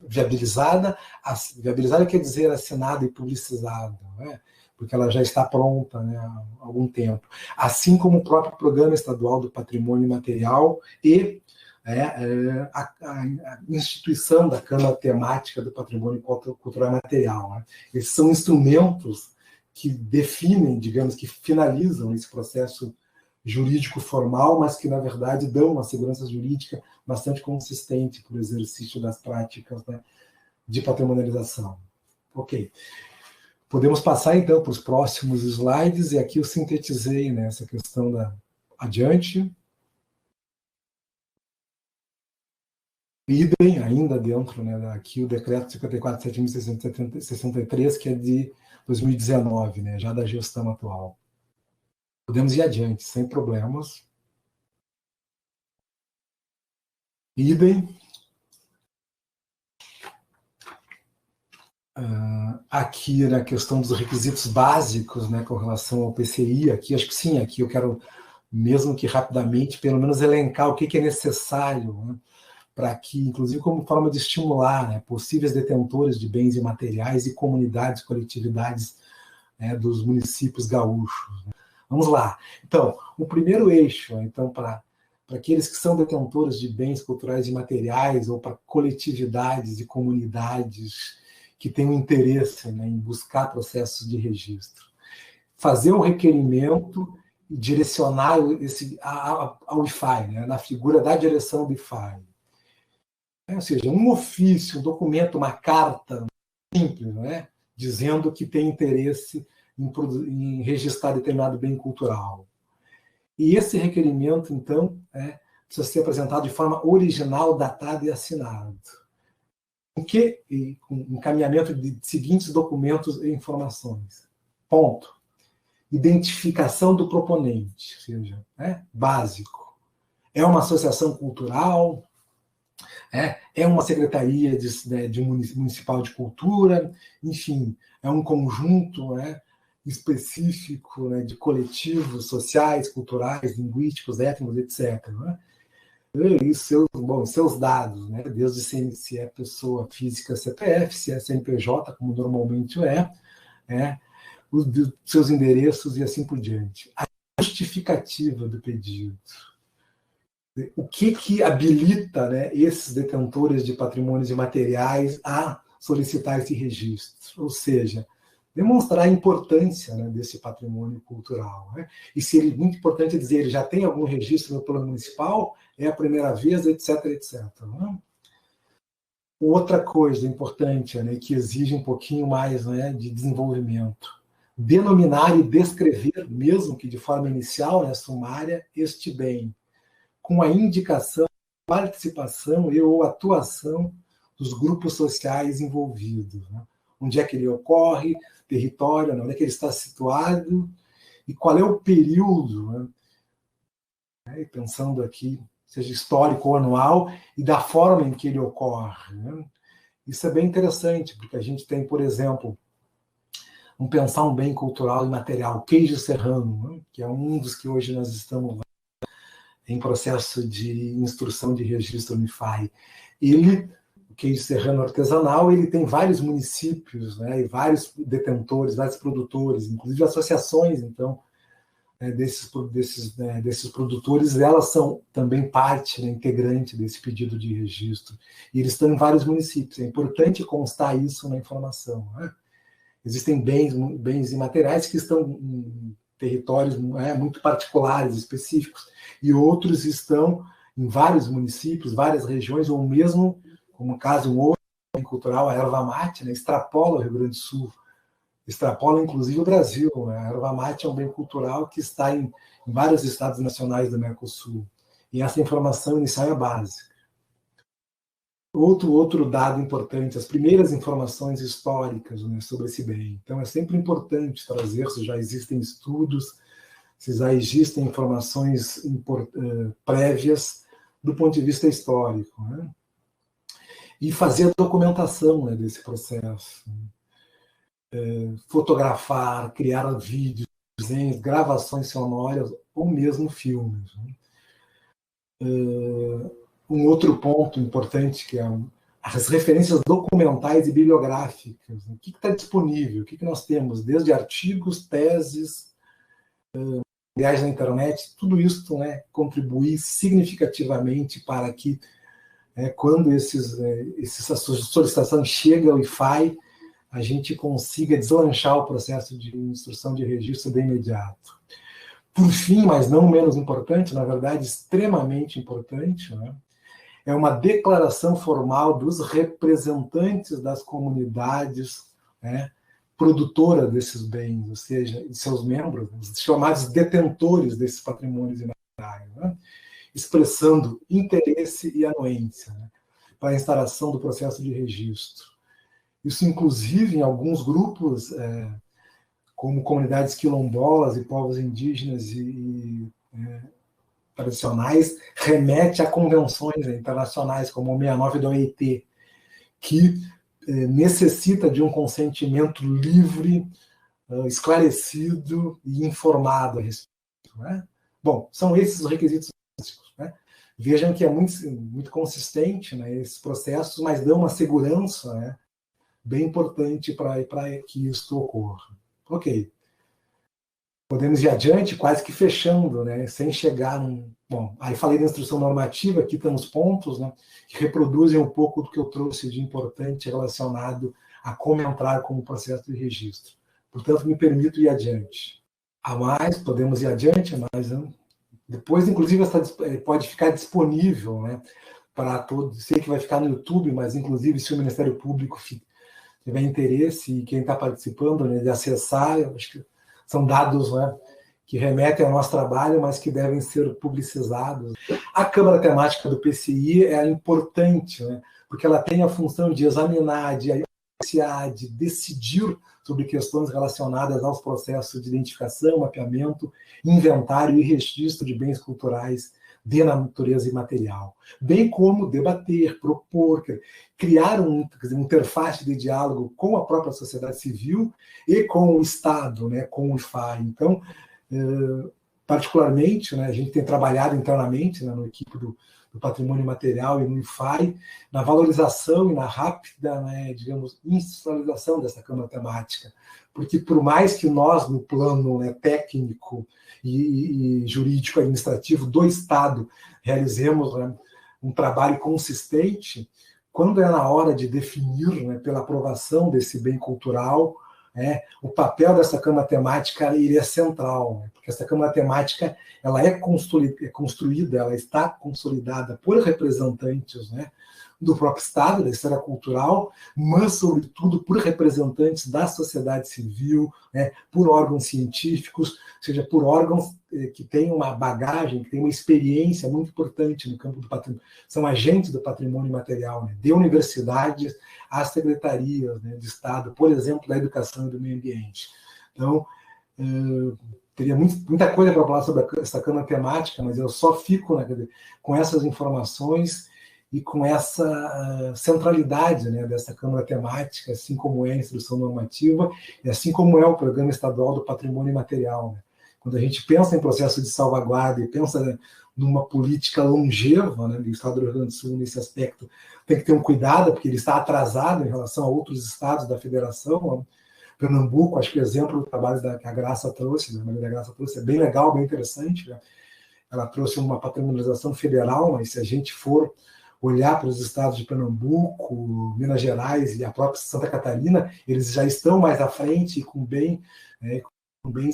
viabilizada. Viabilizada quer dizer assinada e publicizada, né? Porque ela já está pronta, né, há algum tempo. Assim como o próprio Programa Estadual do Patrimônio Material e a instituição da Câmara Temática do Patrimônio Cultural e Material. Né? Esses são instrumentos que definem, digamos, que finalizam esse processo jurídico formal, mas que, na verdade, dão uma segurança jurídica bastante consistente para o exercício das práticas, né, de patrimonialização. Ok. Podemos passar, então, para os próximos slides, e aqui eu sintetizei, né, essa questão adiante. Idem, ainda dentro, né, aqui o decreto 54.7.663, que é de 2019, né, já da gestão atual. Podemos ir adiante, sem problemas. Idem. Aqui na questão dos requisitos básicos, né, com relação ao PCI, aqui acho que sim, aqui eu quero, mesmo que rapidamente, pelo menos elencar o que é necessário, né, para que, inclusive como forma de estimular, né, possíveis detentores de bens imateriais e comunidades, coletividades, né, dos municípios gaúchos. Né. Vamos lá. Então, o primeiro eixo, então, para aqueles que são detentores de bens culturais e materiais, ou para coletividades e comunidades que têm um interesse, né, em buscar processos de registro. Fazer um requerimento e direcionar ao IFAI, né, na figura da direção do IFAI. Ou seja, um ofício, um documento, uma carta simples, né, dizendo que tem interesse em registrar determinado bem cultural. E esse requerimento, então, precisa ser apresentado de forma original, datada e assinado. Com encaminhamento de seguintes documentos e informações. Ponto. Identificação do proponente, ou seja, básico. É uma associação cultural, é uma secretaria de municipal de cultura, enfim, é um conjunto específico, né, de coletivos sociais, culturais, linguísticos, étnicos, etc. Né? E seus dados, desde se é pessoa física, CPF, se é CNPJ, como normalmente é, os seus endereços e assim por diante. A justificativa do pedido. O que habilita, né, esses detentores de patrimônios imateriais a solicitar esse registro? Ou seja, demonstrar a importância, né, desse patrimônio cultural. Né? E se ele, muito importante dizer, ele já tem algum registro no plano municipal, é a primeira vez, etc, etc. Né? Outra coisa importante, né, que exige um pouquinho mais, né, de desenvolvimento. Denominar e descrever, mesmo que de forma inicial, né, sumária, este bem, com a indicação, participação e ou atuação dos grupos sociais envolvidos. Né? Onde é que ele ocorre, território, onde é que ele está situado e qual é o período, né? Pensando aqui, seja histórico ou anual, e da forma em que ele ocorre. Né? Isso é bem interessante, porque a gente tem, por exemplo, vamos pensar um bem cultural e material, queijo serrano, né? Que é um dos que hoje nós estamos em processo de instrução de registro no IFAI. O queijo serrano artesanal, ele tem vários municípios, né, e vários detentores, vários produtores, inclusive associações, então, desses produtores, elas são também parte, né, integrante desse pedido de registro. E eles estão em vários municípios. É importante constar isso na informação. Né? Existem bens imateriais que estão em territórios muito particulares, específicos, e outros estão em vários municípios, várias regiões, ou mesmo, como o caso, um outro bem cultural, a erva mate, né, extrapola o Rio Grande do Sul, extrapola inclusive o Brasil. Né? A erva mate é um bem cultural que está em vários estados nacionais do Mercosul. E essa informação inicial é básica. Outro dado importante, as primeiras informações históricas, né, sobre esse bem. Então, é sempre importante trazer se já existem estudos, se já existem informações prévias do ponto de vista histórico. Né? E fazer a documentação, né, desse processo. Fotografar, criar vídeos, desenhos, gravações sonoras ou mesmo filmes. Né? Um outro ponto importante, que é as referências documentais e bibliográficas. O que está disponível? O que nós temos? Desde artigos, teses, materiais na internet, tudo isso, né, contribui significativamente para que, quando essa solicitação chega ao IFAI, a gente consiga deslanchar o processo de instrução de registro de imediato. Por fim, mas não menos importante, na verdade, extremamente importante, né, é uma declaração formal dos representantes das comunidades, né, produtoras desses bens, ou seja, de seus membros, os chamados detentores desses patrimônios imateriais, né, expressando interesse e anuência, né, para a instalação do processo de registro. Isso, inclusive, em alguns grupos, como comunidades quilombolas e povos indígenas e tradicionais, remete a convenções internacionais, como o 69 da OIT, que necessita de um consentimento livre, esclarecido e informado a respeito. Né? Bom, são esses os requisitos básicos. Né? Vejam que é muito consistente, né, esses processos, mas dão uma segurança, né, bem importante para que isso ocorra. Ok. Podemos ir adiante, quase que fechando, né, sem chegar num... Bom, aí falei da instrução normativa, aqui estão os pontos, né, que reproduzem um pouco do que eu trouxe de importante relacionado a como entrar com o processo de registro. Portanto, me permito ir adiante. A mais, podemos ir adiante, mas depois, inclusive, pode ficar disponível, né, para todos. Sei que vai ficar no YouTube, mas, inclusive, se o Ministério Público tiver interesse e quem está participando, né, de acessar, eu acho que são dados, né, que remetem ao nosso trabalho, mas que devem ser publicizados. A Câmara Temática do PCI é importante, né, porque ela tem a função de examinar, de apreciar, de decidir sobre questões relacionadas aos processos de identificação, mapeamento, inventário e registro de bens culturais de natureza imaterial, bem como debater, propor, criar uma interface de diálogo com a própria sociedade civil e com o Estado, né, com o IFAI. Então, particularmente, né, a gente tem trabalhado internamente, né, na equipe do Patrimônio Material e no IFAI, na valorização e na rápida, né, digamos, institucionalização dessa Câmara Temática. Porque, por mais que nós, no plano, né, técnico e jurídico administrativo do Estado, realizemos, né, um trabalho consistente, quando é na hora de definir, né, pela aprovação desse bem cultural, o papel dessa Câmara Temática ele é central, né, porque essa Câmara Temática ela é construída, ela está consolidada por representantes, né, do próprio Estado, da esfera cultural, mas, sobretudo, por representantes da sociedade civil, né, por órgãos científicos, ou seja, por órgãos que têm uma bagagem, que têm uma experiência muito importante no campo do patrimônio, são agentes do patrimônio material, né, de universidades às secretarias, né, de Estado, por exemplo, da educação e do meio ambiente. Então, teria muita coisa para falar sobre essa Câmara Temática, mas eu só fico, né, com essas informações e com essa centralidade, né, dessa Câmara Temática, assim como é a instrução normativa e assim como é o Programa Estadual do Patrimônio Material. Né? Quando a gente pensa em processo de salvaguarda e pensa, né, numa política longeva, né, do Estado do Rio Grande do Sul nesse aspecto, tem que ter um cuidado, porque ele está atrasado em relação a outros estados da federação. Né? Pernambuco, acho que o exemplo do trabalho que a Graça trouxe, né, a Maria da Graça trouxe, é bem legal, bem interessante. Né? Ela trouxe uma patrimonialização federal, mas se a gente for olhar para os estados de Pernambuco, Minas Gerais e a própria Santa Catarina, eles já estão mais à frente com bens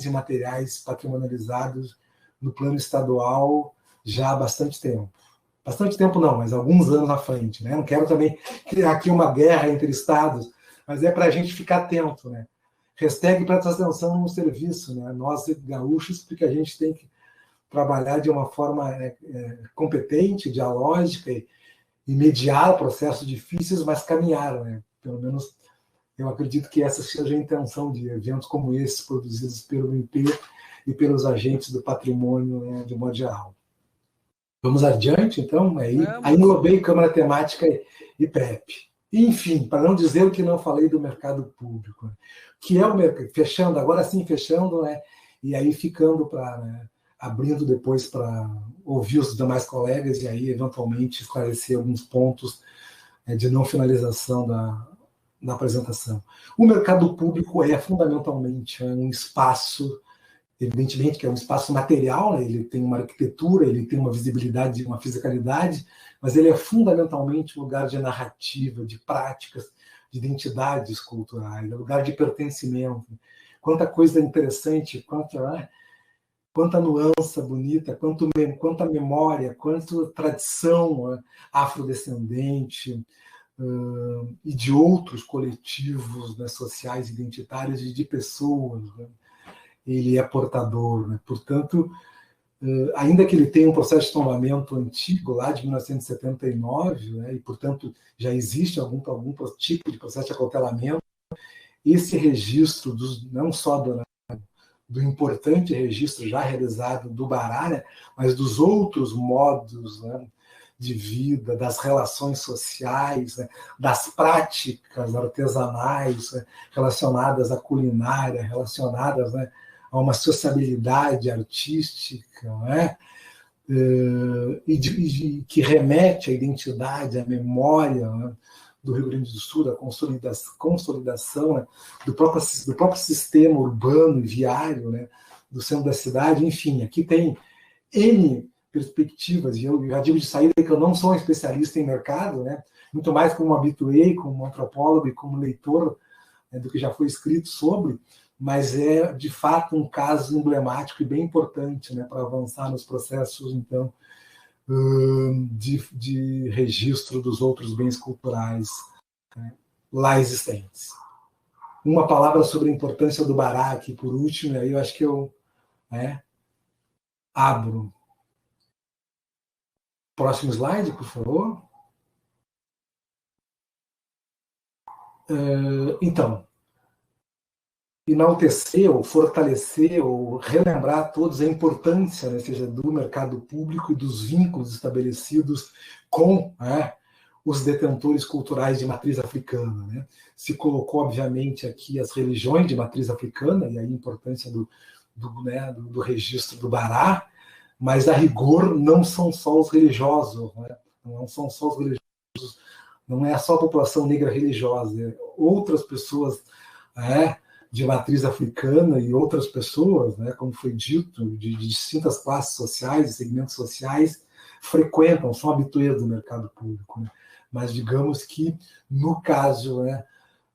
e materiais patrimonializados no plano estadual já há bastante tempo. Bastante tempo não, mas alguns anos à frente. Né? Não quero também criar aqui uma guerra entre estados, mas é para a gente ficar atento. Né? Hashtag presta atenção no serviço, né? Nós gaúchos, porque a gente tem que trabalhar de uma forma competente, dialógica e mediar processos difíceis, mas caminhar, né? Pelo menos eu acredito que essa seja a intenção de eventos como esses, produzidos pelo MP e pelos agentes do patrimônio, né, de modo geral. Vamos adiante, então? Aí englobei Câmara Temática e PrEP. Enfim, para não dizer o que não falei do mercado público, né? Que é o mercado, fechando, agora sim fechando, né? E aí ficando para... Né, abrindo depois para ouvir os demais colegas e aí, eventualmente, esclarecer alguns pontos de não finalização da apresentação. O mercado público é, fundamentalmente, um espaço, evidentemente, que é um espaço material, né? Ele tem uma arquitetura, ele tem uma visibilidade, uma fisicalidade, mas ele é, fundamentalmente, um lugar de narrativa, de práticas, de identidades culturais, é um lugar de pertencimento. Quanta coisa interessante, quanta nuance bonita, quanta memória, quanta tradição afrodescendente e de outros coletivos, né, sociais, identitários e de pessoas. Né? Ele é portador. Né? Portanto, ainda que ele tenha um processo de tombamento antigo, lá de 1979, né, e, portanto, já existe algum tipo de processo de acautelamento, esse registro, não só do importante registro já realizado do Bará, né, mas dos outros modos, né, de vida, das relações sociais, né, das práticas artesanais, né, relacionadas à culinária, relacionadas, né, a uma sociabilidade artística, né, e que remete à identidade, à memória, né, do Rio Grande do Sul, da consolidação, né, do próprio sistema urbano e viário, né, do centro da cidade. Enfim, aqui tem N perspectivas, e eu já digo de saída que eu não sou um especialista em mercado, né, muito mais como habitué, como antropólogo e como leitor, né, do que já foi escrito sobre, mas é, de fato, um caso emblemático e bem importante, né, para avançar nos processos, então, de registro dos outros bens culturais, né, lá existentes. Uma palavra sobre a importância do Bará aqui, por último, e aí eu acho que eu abro. Próximo slide, por favor. Então, enaltecer, ou fortalecer, ou relembrar a todos a importância, né, seja do mercado público e dos vínculos estabelecidos com, né, os detentores culturais de matriz africana. Né? Se colocou, obviamente, aqui as religiões de matriz africana, e aí a importância do registro do Bará, mas a rigor não são só os religiosos, né? Não são só os religiosos, não é só a população negra religiosa, outras pessoas de matriz africana e outras pessoas, né, como foi dito, de distintas classes sociais e segmentos sociais, frequentam, são habituês do mercado público. Né? Mas digamos que, no caso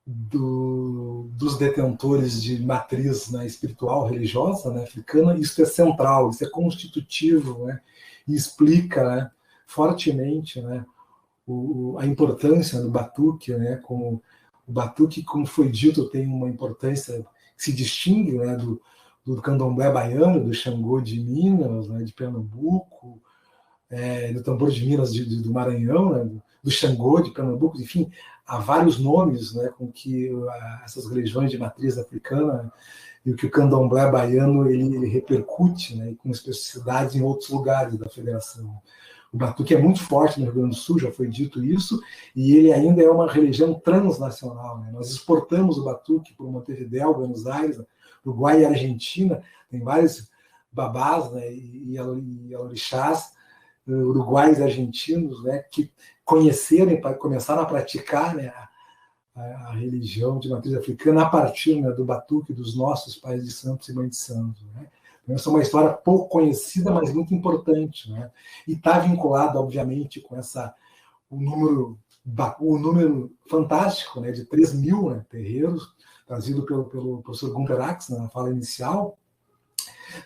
dos detentores de matriz, né, espiritual, religiosa, né, africana, isso é central, isso é constitutivo, né, e explica, né, fortemente, né, a importância do batuque, né, como o batuque, como foi dito, tem uma importância que se distingue, né, do candomblé baiano, do Xangô de Minas, né, de Pernambuco, do tambor de Minas do Maranhão, né, do Xangô de Pernambuco, enfim, há vários nomes, né, com que essas religiões de matriz africana e o que o candomblé baiano ele repercute, né, com especificidades em outros lugares da federação. O batuque é muito forte no Rio Grande do Sul, já foi dito isso, e ele ainda é uma religião transnacional. Né? Nós exportamos o batuque por Montevidéu, Buenos Aires, Uruguai e Argentina, tem vários babás, né, e alorixás, uruguaios e argentinos, né, que começaram a praticar, né, a religião de matriz africana a partir, né, do batuque dos nossos pais de santos e mães de santos. Né? Essa é uma história pouco conhecida, mas muito importante. Né? E está vinculada, obviamente, com o número fantástico, né, de 3.000, né, terreiros, trazido pelo professor Gunter Axel na fala inicial,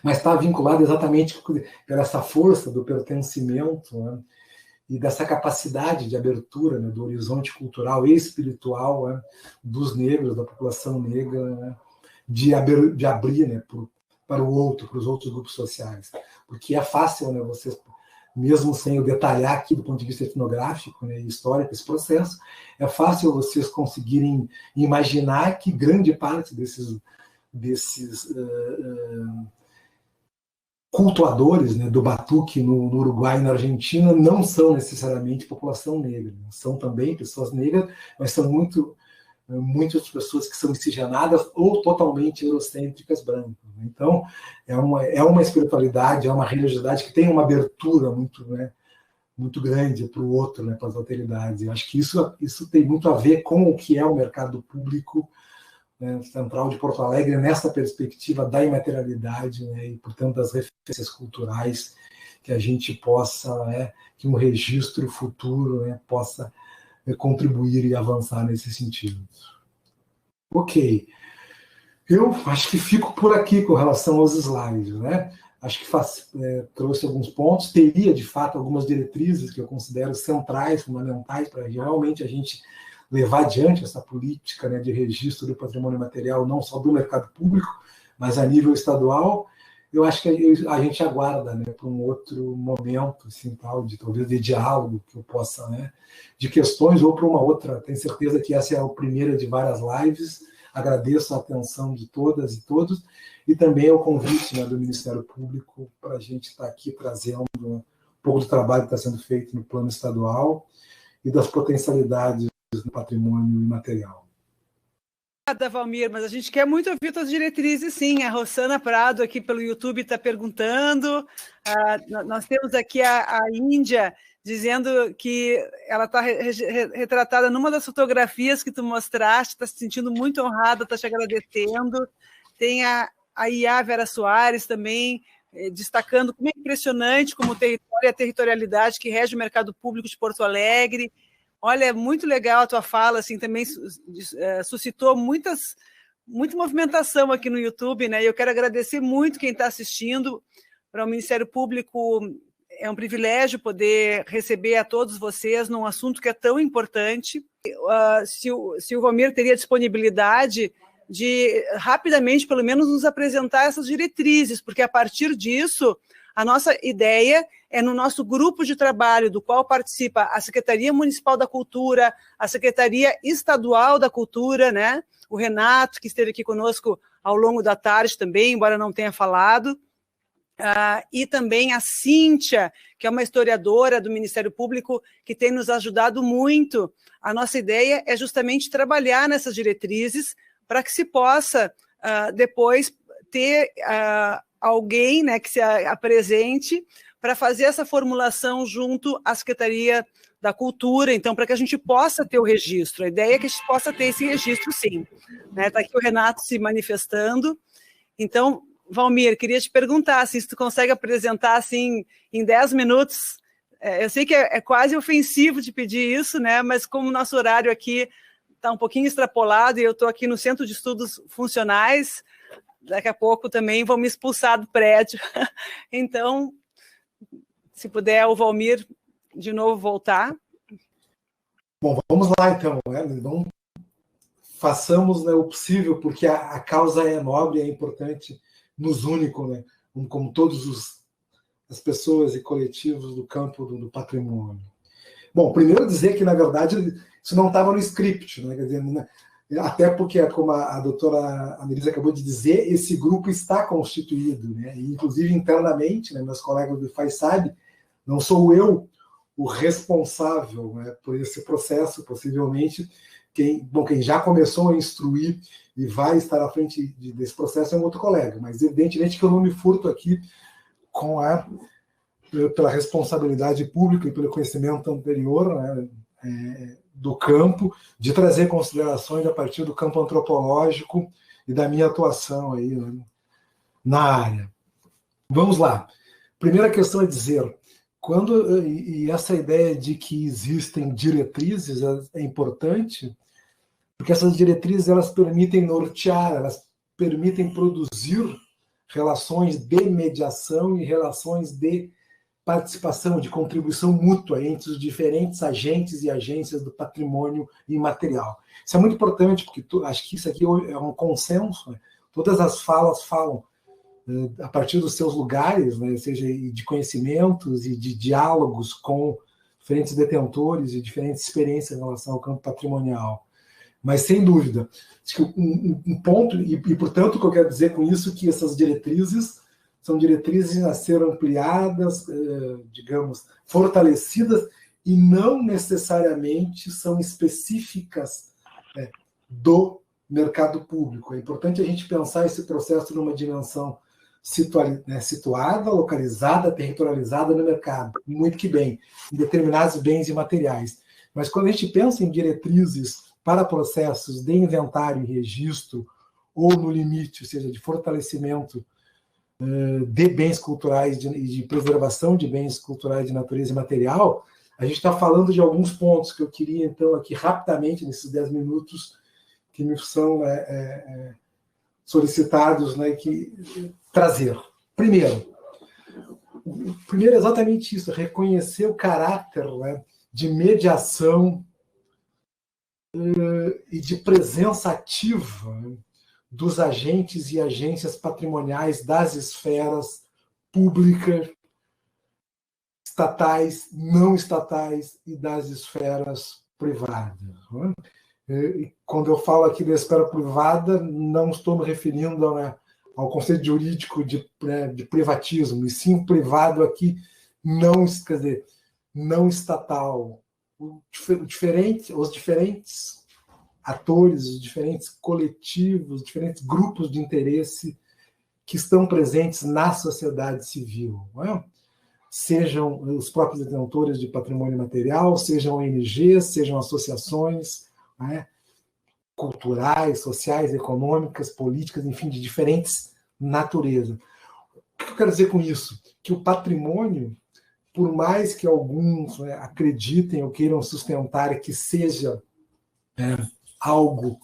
mas está vinculado exatamente por essa força do pertencimento, né, e dessa capacidade de abertura, né, do horizonte cultural e espiritual, né, dos negros, da população negra, né, de abrir, né, para o outro, para os outros grupos sociais. Porque é fácil, né, vocês, mesmo sem eu detalhar aqui do ponto de vista etnográfico, né, e histórico esse processo, é fácil vocês conseguirem imaginar que grande parte desses cultuadores, né, do batuque no Uruguai e na Argentina não são necessariamente população negra. Né? São também pessoas negras, mas são muitas pessoas que são miscigenadas ou totalmente eurocêntricas brancas. Né? Então, é uma espiritualidade, é uma religiosidade que tem uma abertura muito, né, muito grande para o outro, né, para as alteridades. Eu acho que isso tem muito a ver com o que é o mercado público, né, central de Porto Alegre, nessa perspectiva da imaterialidade, né, e, portanto, das referências culturais, que a gente possa, né, que um registro futuro, né, possa contribuir e avançar nesse sentido. Ok. Eu acho que fico por aqui com relação aos slides, né? Acho que trouxe alguns pontos, teria, de fato, algumas diretrizes que eu considero centrais, fundamentais, para realmente a gente levar adiante essa política, né, de registro do patrimônio material, não só do mercado público, mas a nível estadual. Eu acho que a gente aguarda, né, para um outro momento, assim, talvez de diálogo que eu possa, né, de questões, ou para uma outra. Tenho certeza que essa é a primeira de várias lives. Agradeço a atenção de todas e todos, e também o convite, né, do Ministério Público para a gente estar aqui trazendo um pouco do trabalho que está sendo feito no plano estadual e das potencialidades do patrimônio imaterial. Obrigada, Valmir, mas a gente quer muito ouvir suas diretrizes, sim. A Rosana Prado aqui pelo YouTube está perguntando. Nós temos aqui a Índia dizendo que ela está retratada numa das fotografias que tu mostraste, está se sentindo muito honrada, está te agradecendo. Tem a Iá Vera Soares também, destacando como é impressionante como o território e a territorialidade que rege o mercado público de Porto Alegre. Olha, é muito legal a tua fala, assim, também suscitou muita movimentação aqui no YouTube, né? E eu quero agradecer muito quem está assistindo. Para o Ministério Público é um privilégio poder receber a todos vocês num assunto que é tão importante. Se o Valmir teria disponibilidade de rapidamente, pelo menos, nos apresentar essas diretrizes, porque a partir disso, a nossa ideia é no nosso grupo de trabalho, do qual participa a Secretaria Municipal da Cultura, a Secretaria Estadual da Cultura, né? O Renato, que esteve aqui conosco ao longo da tarde também, embora não tenha falado, e também a Cíntia, que é uma historiadora do Ministério Público, que tem nos ajudado muito. A nossa ideia é justamente trabalhar nessas diretrizes para que se possa depois ter alguém, né, que se apresente para fazer essa formulação junto à Secretaria da Cultura, então, para que a gente possa ter o registro. A ideia é que a gente possa ter esse registro, sim. Está aqui o Renato se manifestando. Então, Valmir, queria te perguntar se tu consegue apresentar assim, em 10 minutos. Eu sei que é quase ofensivo de pedir isso, né? Mas como o nosso horário aqui está um pouquinho extrapolado e eu estou aqui no Centro de Estudos Funcionais, daqui a pouco também vão me expulsar do prédio. Então, se puder, o Valmir de novo voltar. Bom, vamos lá então. Então, façamos, né, o possível, porque a causa é nobre, é importante, nos une, né, como todas as pessoas e coletivos do campo do patrimônio. Bom, primeiro dizer que, na verdade, isso não estava no script, né? Quer dizer, até porque, como a doutora Anelise acabou de dizer, esse grupo está constituído, né? E, inclusive internamente, né, meus colegas do IFAI sabem, não sou eu o responsável, né, por esse processo, possivelmente. Quem já começou a instruir e vai estar à frente desse processo é um outro colega, mas evidentemente que eu não me furto aqui pela responsabilidade pública e pelo conhecimento anterior, né, do campo, de trazer considerações a partir do campo antropológico e da minha atuação aí, né, na área. Vamos lá. Primeira questão é dizer, e essa ideia de que existem diretrizes é importante, porque essas diretrizes elas permitem nortear, elas permitem produzir relações de mediação e relações de participação, de contribuição mútua entre os diferentes agentes e agências do patrimônio imaterial. Isso é muito importante, porque acho que isso aqui é um consenso, né? Todas as falas falam a partir dos seus lugares, né, seja de conhecimentos e de diálogos com diferentes detentores e diferentes experiências em relação ao campo patrimonial. Mas, sem dúvida, acho que um ponto, e portanto, o que eu quero dizer com isso, que essas diretrizes são diretrizes a ser ampliadas, digamos, fortalecidas, e não necessariamente são específicas do mercado público. É importante a gente pensar esse processo numa dimensão situada, localizada, territorializada no mercado, muito que bem, em determinados bens e materiais. Mas quando a gente pensa em diretrizes para processos de inventário e registro, ou no limite, ou seja, de fortalecimento de bens culturais e de preservação de bens culturais de natureza imaterial, a gente está falando de alguns pontos que eu queria, então, aqui rapidamente, nesses 10 minutos, que me são solicitados, né, trazer. Primeiro é exatamente isso, reconhecer o caráter, né, de mediação e de presença ativa, né, dos agentes e agências patrimoniais das esferas públicas, estatais, não estatais e das esferas privadas. Né? E quando eu falo aqui da esfera privada, não estou me referindo, né, ao conceito jurídico de privatismo, e sim privado aqui, não, quer dizer, não estatal. Os diferentes atores, os diferentes coletivos, os diferentes grupos de interesse que estão presentes na sociedade civil. Não é? Sejam os próprios detentores de patrimônio material, sejam ONGs, sejam associações, não é? Culturais, sociais, econômicas, políticas, enfim, de diferentes naturezas. O que eu quero dizer com isso? Que o patrimônio, por mais que alguns, né, acreditem ou queiram sustentar que seja algo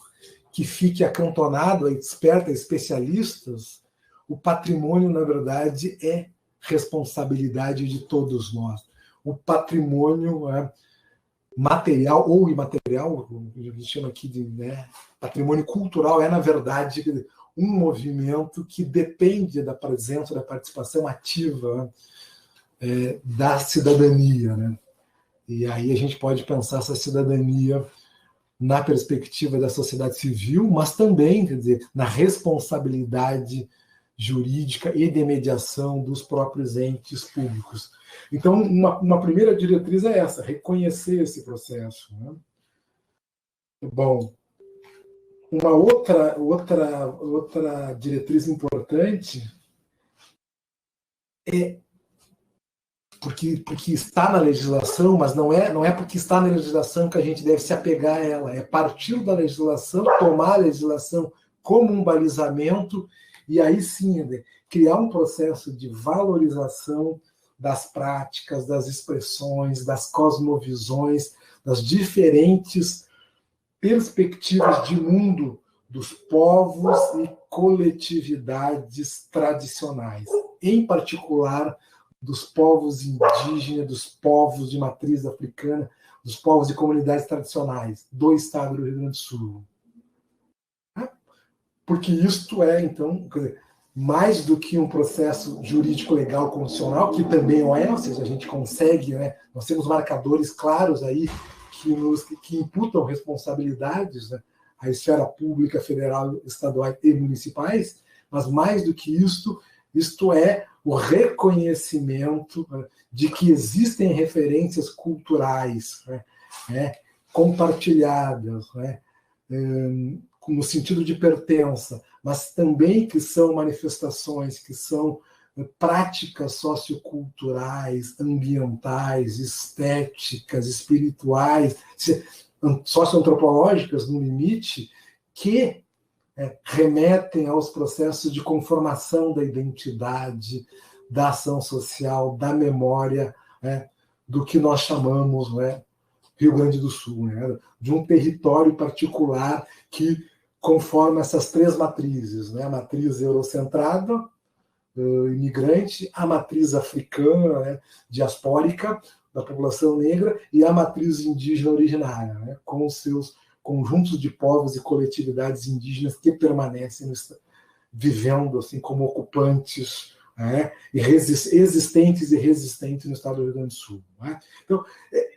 que fique acantonado, desperta especialistas, o patrimônio, na verdade, é responsabilidade de todos nós. O patrimônio material ou imaterial, a gente chama aqui de patrimônio cultural, na verdade, um movimento que depende da presença, da participação ativa da cidadania. Né? E aí a gente pode pensar essa cidadania na perspectiva da sociedade civil, mas também, quer dizer, na responsabilidade jurídica e de mediação dos próprios entes públicos. Então, uma primeira diretriz é essa, reconhecer esse processo. Né? Bom, uma outra diretriz importante porque está na legislação, mas não é porque está na legislação que a gente deve se apegar a ela. É partir da legislação, tomar a legislação como um balizamento, e aí sim, criar um processo de valorização das práticas, das expressões, das cosmovisões, das diferentes perspectivas de mundo dos povos e coletividades tradicionais, em particular dos povos indígenas, dos povos de matriz africana, dos povos de comunidades tradicionais do estado do Rio Grande do Sul. Porque isto é, então, quer dizer, mais do que um processo jurídico legal constitucional, que também é, ou seja, a gente consegue, né, nós temos marcadores claros aí que imputam responsabilidades, né, à esfera pública, federal, estadual e municipais, mas mais do que isto é o reconhecimento, né, de que existem referências culturais, né, compartilhadas, né, no sentido de pertença, mas também que são manifestações, que são práticas socioculturais, ambientais, estéticas, espirituais, socioantropológicas, no limite, que remetem aos processos de conformação da identidade, da ação social, da memória, né, do que nós chamamos, né, Rio Grande do Sul, né, de um território particular que conforma essas três matrizes, né, a matriz eurocentrada, imigrante, a matriz africana, né, diaspórica, da população negra, e a matriz indígena originária, né, com os seus conjuntos de povos e coletividades indígenas que permanecem vivendo assim como ocupantes, né, existentes e resistentes no estado do Rio Grande do Sul. Né? Então,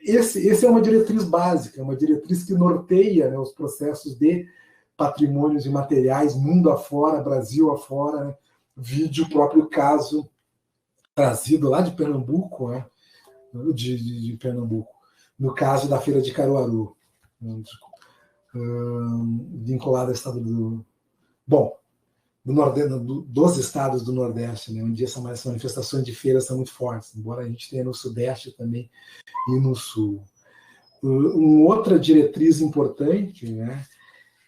esse é uma diretriz básica, é uma diretriz que norteia, né, os processos de patrimônios imateriais, mundo afora, Brasil afora, né? Vide o próprio caso trazido lá de Pernambuco, né? de Pernambuco, no caso da Feira de Caruaru, vinculado ao estado dos estados do Nordeste, né? Onde essas manifestações de feiras são muito fortes, embora a gente tenha no Sudeste também e no Sul. Outra diretriz importante, né,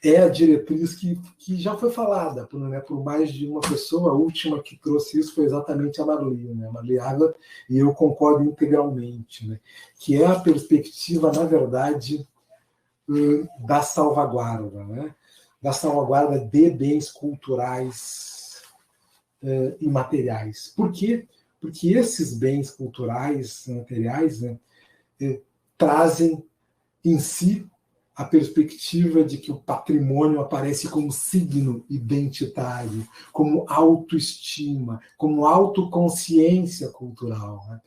é a diretriz que já foi falada por mais de uma pessoa. A última que trouxe isso foi exatamente a Marli, né? A Marli Água, e eu concordo integralmente, né? Que é a perspectiva, na verdade, da salvaguarda, né? Da salvaguarda de bens culturais e materiais. Por quê? Porque esses bens culturais e materiais, né, trazem em si a perspectiva de que o patrimônio aparece como signo identitário, como autoestima, como autoconsciência cultural, né?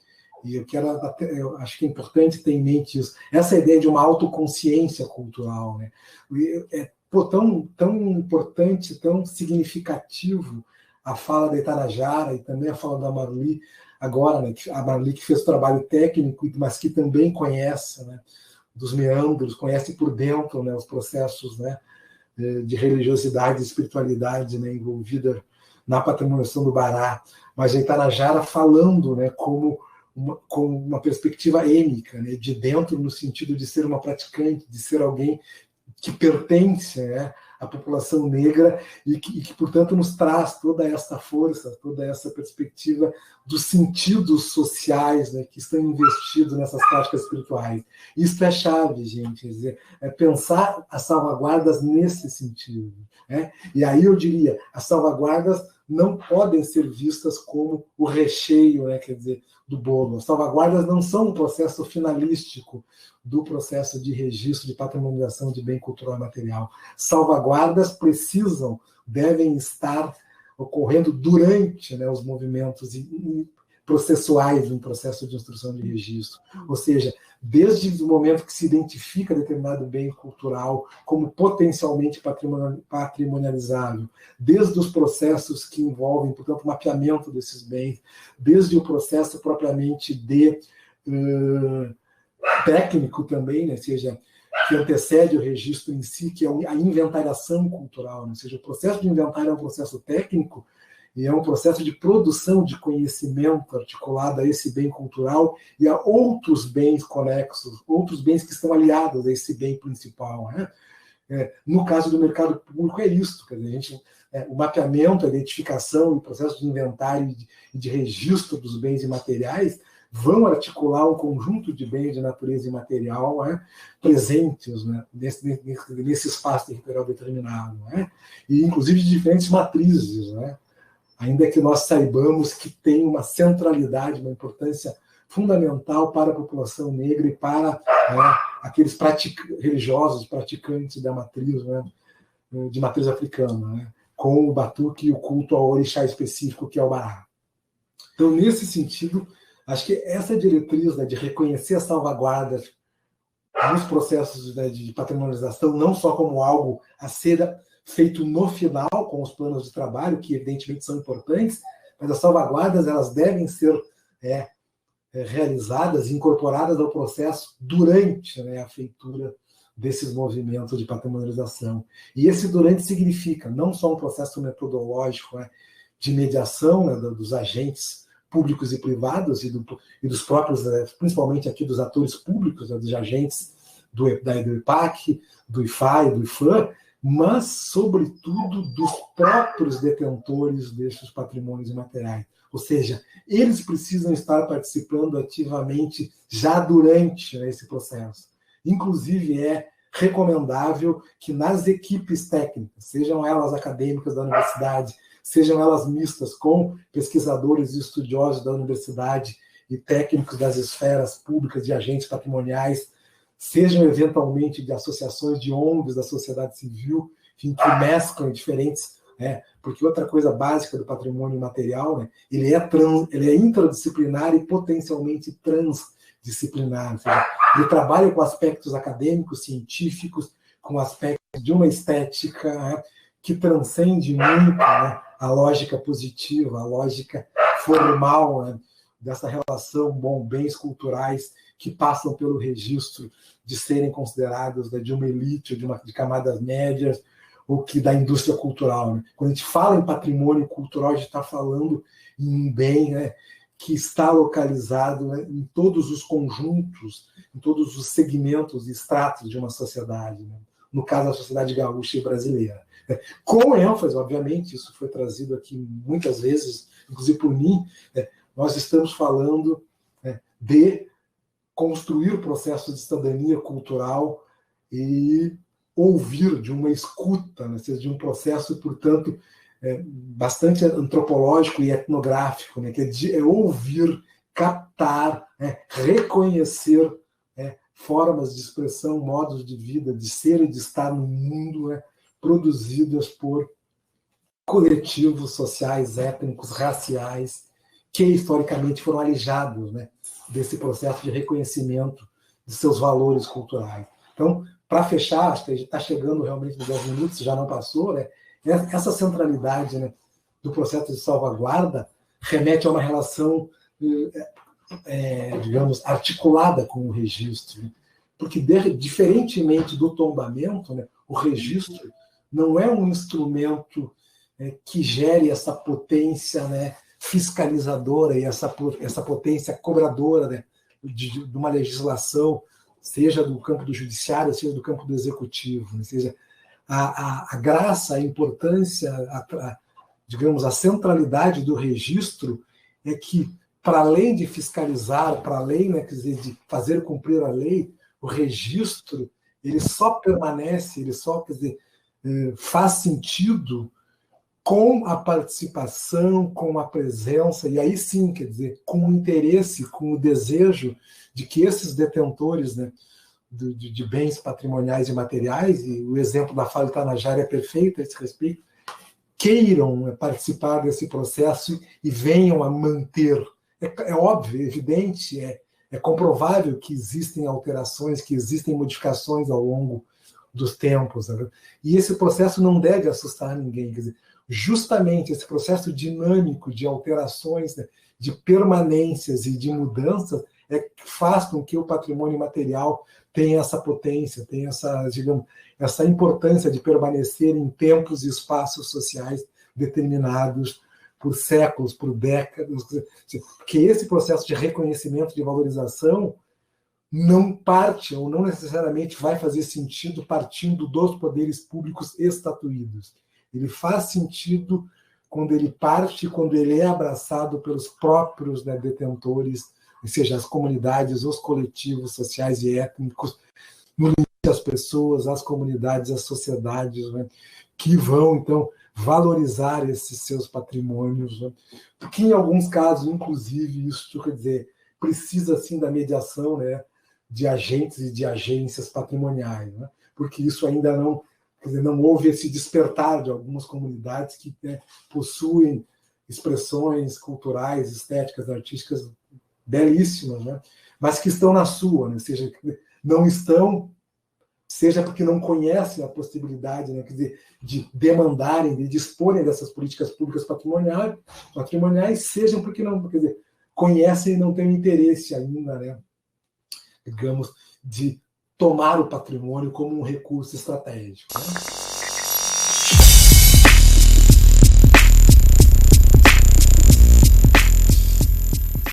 E eu acho que é importante ter em mente isso, essa ideia de uma autoconsciência cultural, né? É tão importante, tão significativo a fala da Itarajara e também a fala da Marli agora, né? A Marli que fez o trabalho técnico, mas que também conhece, né, dos meandros, conhece por dentro, né, os processos, né, de religiosidade e espiritualidade, né, envolvida na patrimoniação do Bará, mas a Itarajara falando, né, com uma perspectiva êmica, né, de dentro no sentido de ser uma praticante, de ser alguém que pertence, né, à população negra e que, portanto, nos traz toda essa força, toda essa perspectiva dos sentidos sociais, né, que estão investidos nessas práticas espirituais. Isso é chave, gente, quer dizer, é pensar as salvaguardas nesse sentido, né? E aí eu diria, as salvaguardas não podem ser vistas como o recheio, né, quer dizer, do bolo. As salvaguardas não são um processo finalístico do processo de registro de patrimonialização de bem cultural e material. Salvaguardas devem estar ocorrendo durante, né, os movimentos processuais de um processo de instrução de registro. Ou seja, desde o momento que se identifica determinado bem cultural como potencialmente patrimonializável, desde os processos que envolvem, portanto, o mapeamento desses bens, desde o processo propriamente de técnico também, né, seja, que antecede o registro em si, que é a inventariação cultural, né, ou seja, o processo de inventário é um processo técnico E é um processo de produção de conhecimento articulado a esse bem cultural e a outros bens conexos, outros bens que estão aliados a esse bem principal, né? No caso do mercado público é isso, quer dizer, o mapeamento, a identificação e o processo de inventário e de registro dos bens imateriais vão articular um conjunto de bens de natureza imaterial, né, presentes, né, nesse espaço territorial determinado, né, e inclusive de diferentes matrizes, né, ainda que nós saibamos que tem uma centralidade, uma importância fundamental para a população negra e para aqueles religiosos praticantes da matriz, né, de matriz africana, né, com o batuque e o culto ao orixá específico, que é o Bará. Então, nesse sentido, acho que essa diretriz, né, de reconhecer as salvaguardas nos processos, né, de patrimonialização, não só como algo a ser feito no final, com os planos de trabalho, que evidentemente são importantes, mas as salvaguardas elas devem ser realizadas, incorporadas ao processo durante, né, a feitura desses movimentos de patrimonialização. E esse durante significa não só um processo metodológico, né, de mediação, né, dos agentes públicos e privados e dos próprios, principalmente aqui dos atores públicos, né, dos agentes do IPAC, do IFAI, do IFAM, mas, sobretudo, dos próprios detentores desses patrimônios imateriais. Ou seja, eles precisam estar participando ativamente já durante, né, esse processo. Inclusive, é recomendável que nas equipes técnicas, sejam elas acadêmicas da universidade, sejam elas mistas com pesquisadores e estudiosos da universidade e técnicos das esferas públicas de agentes patrimoniais, sejam eventualmente de associações de ONGs da sociedade civil, enfim, que mesclam diferentes, porque outra coisa básica do patrimônio material, né, ele é interdisciplinar e potencialmente transdisciplinar. Ou seja, ele trabalha com aspectos acadêmicos, científicos, com aspectos de uma estética, né, que transcende muito, né, a lógica positiva, a lógica formal, né, dessa relação bens culturais que passam pelo registro de serem considerados, né, de uma elite, de camadas médias, ou que da indústria cultural. Né? Quando a gente fala em patrimônio cultural, a gente está falando em um bem, né, que está localizado, né, em todos os conjuntos, em todos os segmentos e estratos de uma sociedade, né? No caso da sociedade gaúcha e brasileira. Com ênfase, obviamente, isso foi trazido aqui muitas vezes, inclusive por mim, nós estamos falando, de construir processos de cidadania cultural e ouvir, de uma escuta, né, de um processo, portanto, bastante antropológico e etnográfico, né, que é ouvir, captar, reconhecer formas de expressão, modos de vida, de ser e de estar no mundo, né, produzidas por coletivos sociais, étnicos, raciais, que historicamente foram alijados, né, desse processo de reconhecimento de seus valores culturais. Então, para fechar, acho que a gente está chegando realmente nos 10 minutos, já não passou, né? Essa centralidade, né, do processo de salvaguarda remete a uma relação, digamos, articulada com o registro, né? Porque, diferentemente do tombamento, né, o registro não é um instrumento que gere essa potência, né, fiscalizadora e essa potência cobradora, né, de uma legislação, seja do campo do judiciário, seja do campo do executivo, né? Seja a graça, a importância, digamos, a centralidade do registro é que, para além de fiscalizar, para além, né, quer dizer, de fazer cumprir a lei, o registro ele só permanece, ele só, quer dizer, faz sentido com a participação, com a presença, e aí sim, quer dizer, com o interesse, com o desejo de que esses detentores, né, de bens patrimoniais e materiais, e o exemplo da Fala Itanajara é perfeito a esse respeito, queiram participar desse processo e venham a manter. É óbvio, é evidente, é comprovável que existem alterações, que existem modificações ao longo dos tempos, né? E esse processo não deve assustar ninguém, quer dizer, justamente esse processo dinâmico de alterações, né, de permanências e de mudanças que faz com que o patrimônio material tenha essa potência, tenha essa, digamos, essa importância de permanecer em tempos e espaços sociais determinados por séculos, por décadas, porque esse processo de reconhecimento, de valorização, não parte ou não necessariamente vai fazer sentido partindo dos poderes públicos estatuídos. Ele faz sentido quando ele parte, quando ele é abraçado pelos próprios, né, detentores, ou seja, as comunidades, os coletivos sociais e étnicos, no limite as pessoas, as comunidades, as sociedades, né, que vão, então, valorizar esses seus patrimônios, né, porque em alguns casos, inclusive, isso, quer dizer, precisa, sim, da mediação, né, de agentes e de agências patrimoniais, né, porque isso ainda não, quer dizer, não houve esse despertar de algumas comunidades que, né, possuem expressões culturais, estéticas, artísticas belíssimas, né, mas que estão na sua, né, seja, não estão, seja porque não conhecem a possibilidade, né, quer dizer, de demandarem, de disporem dessas políticas públicas patrimoniais, sejam porque não, quer dizer, conhecem e não têm interesse ainda, né, digamos, de tomar o patrimônio como um recurso estratégico, né?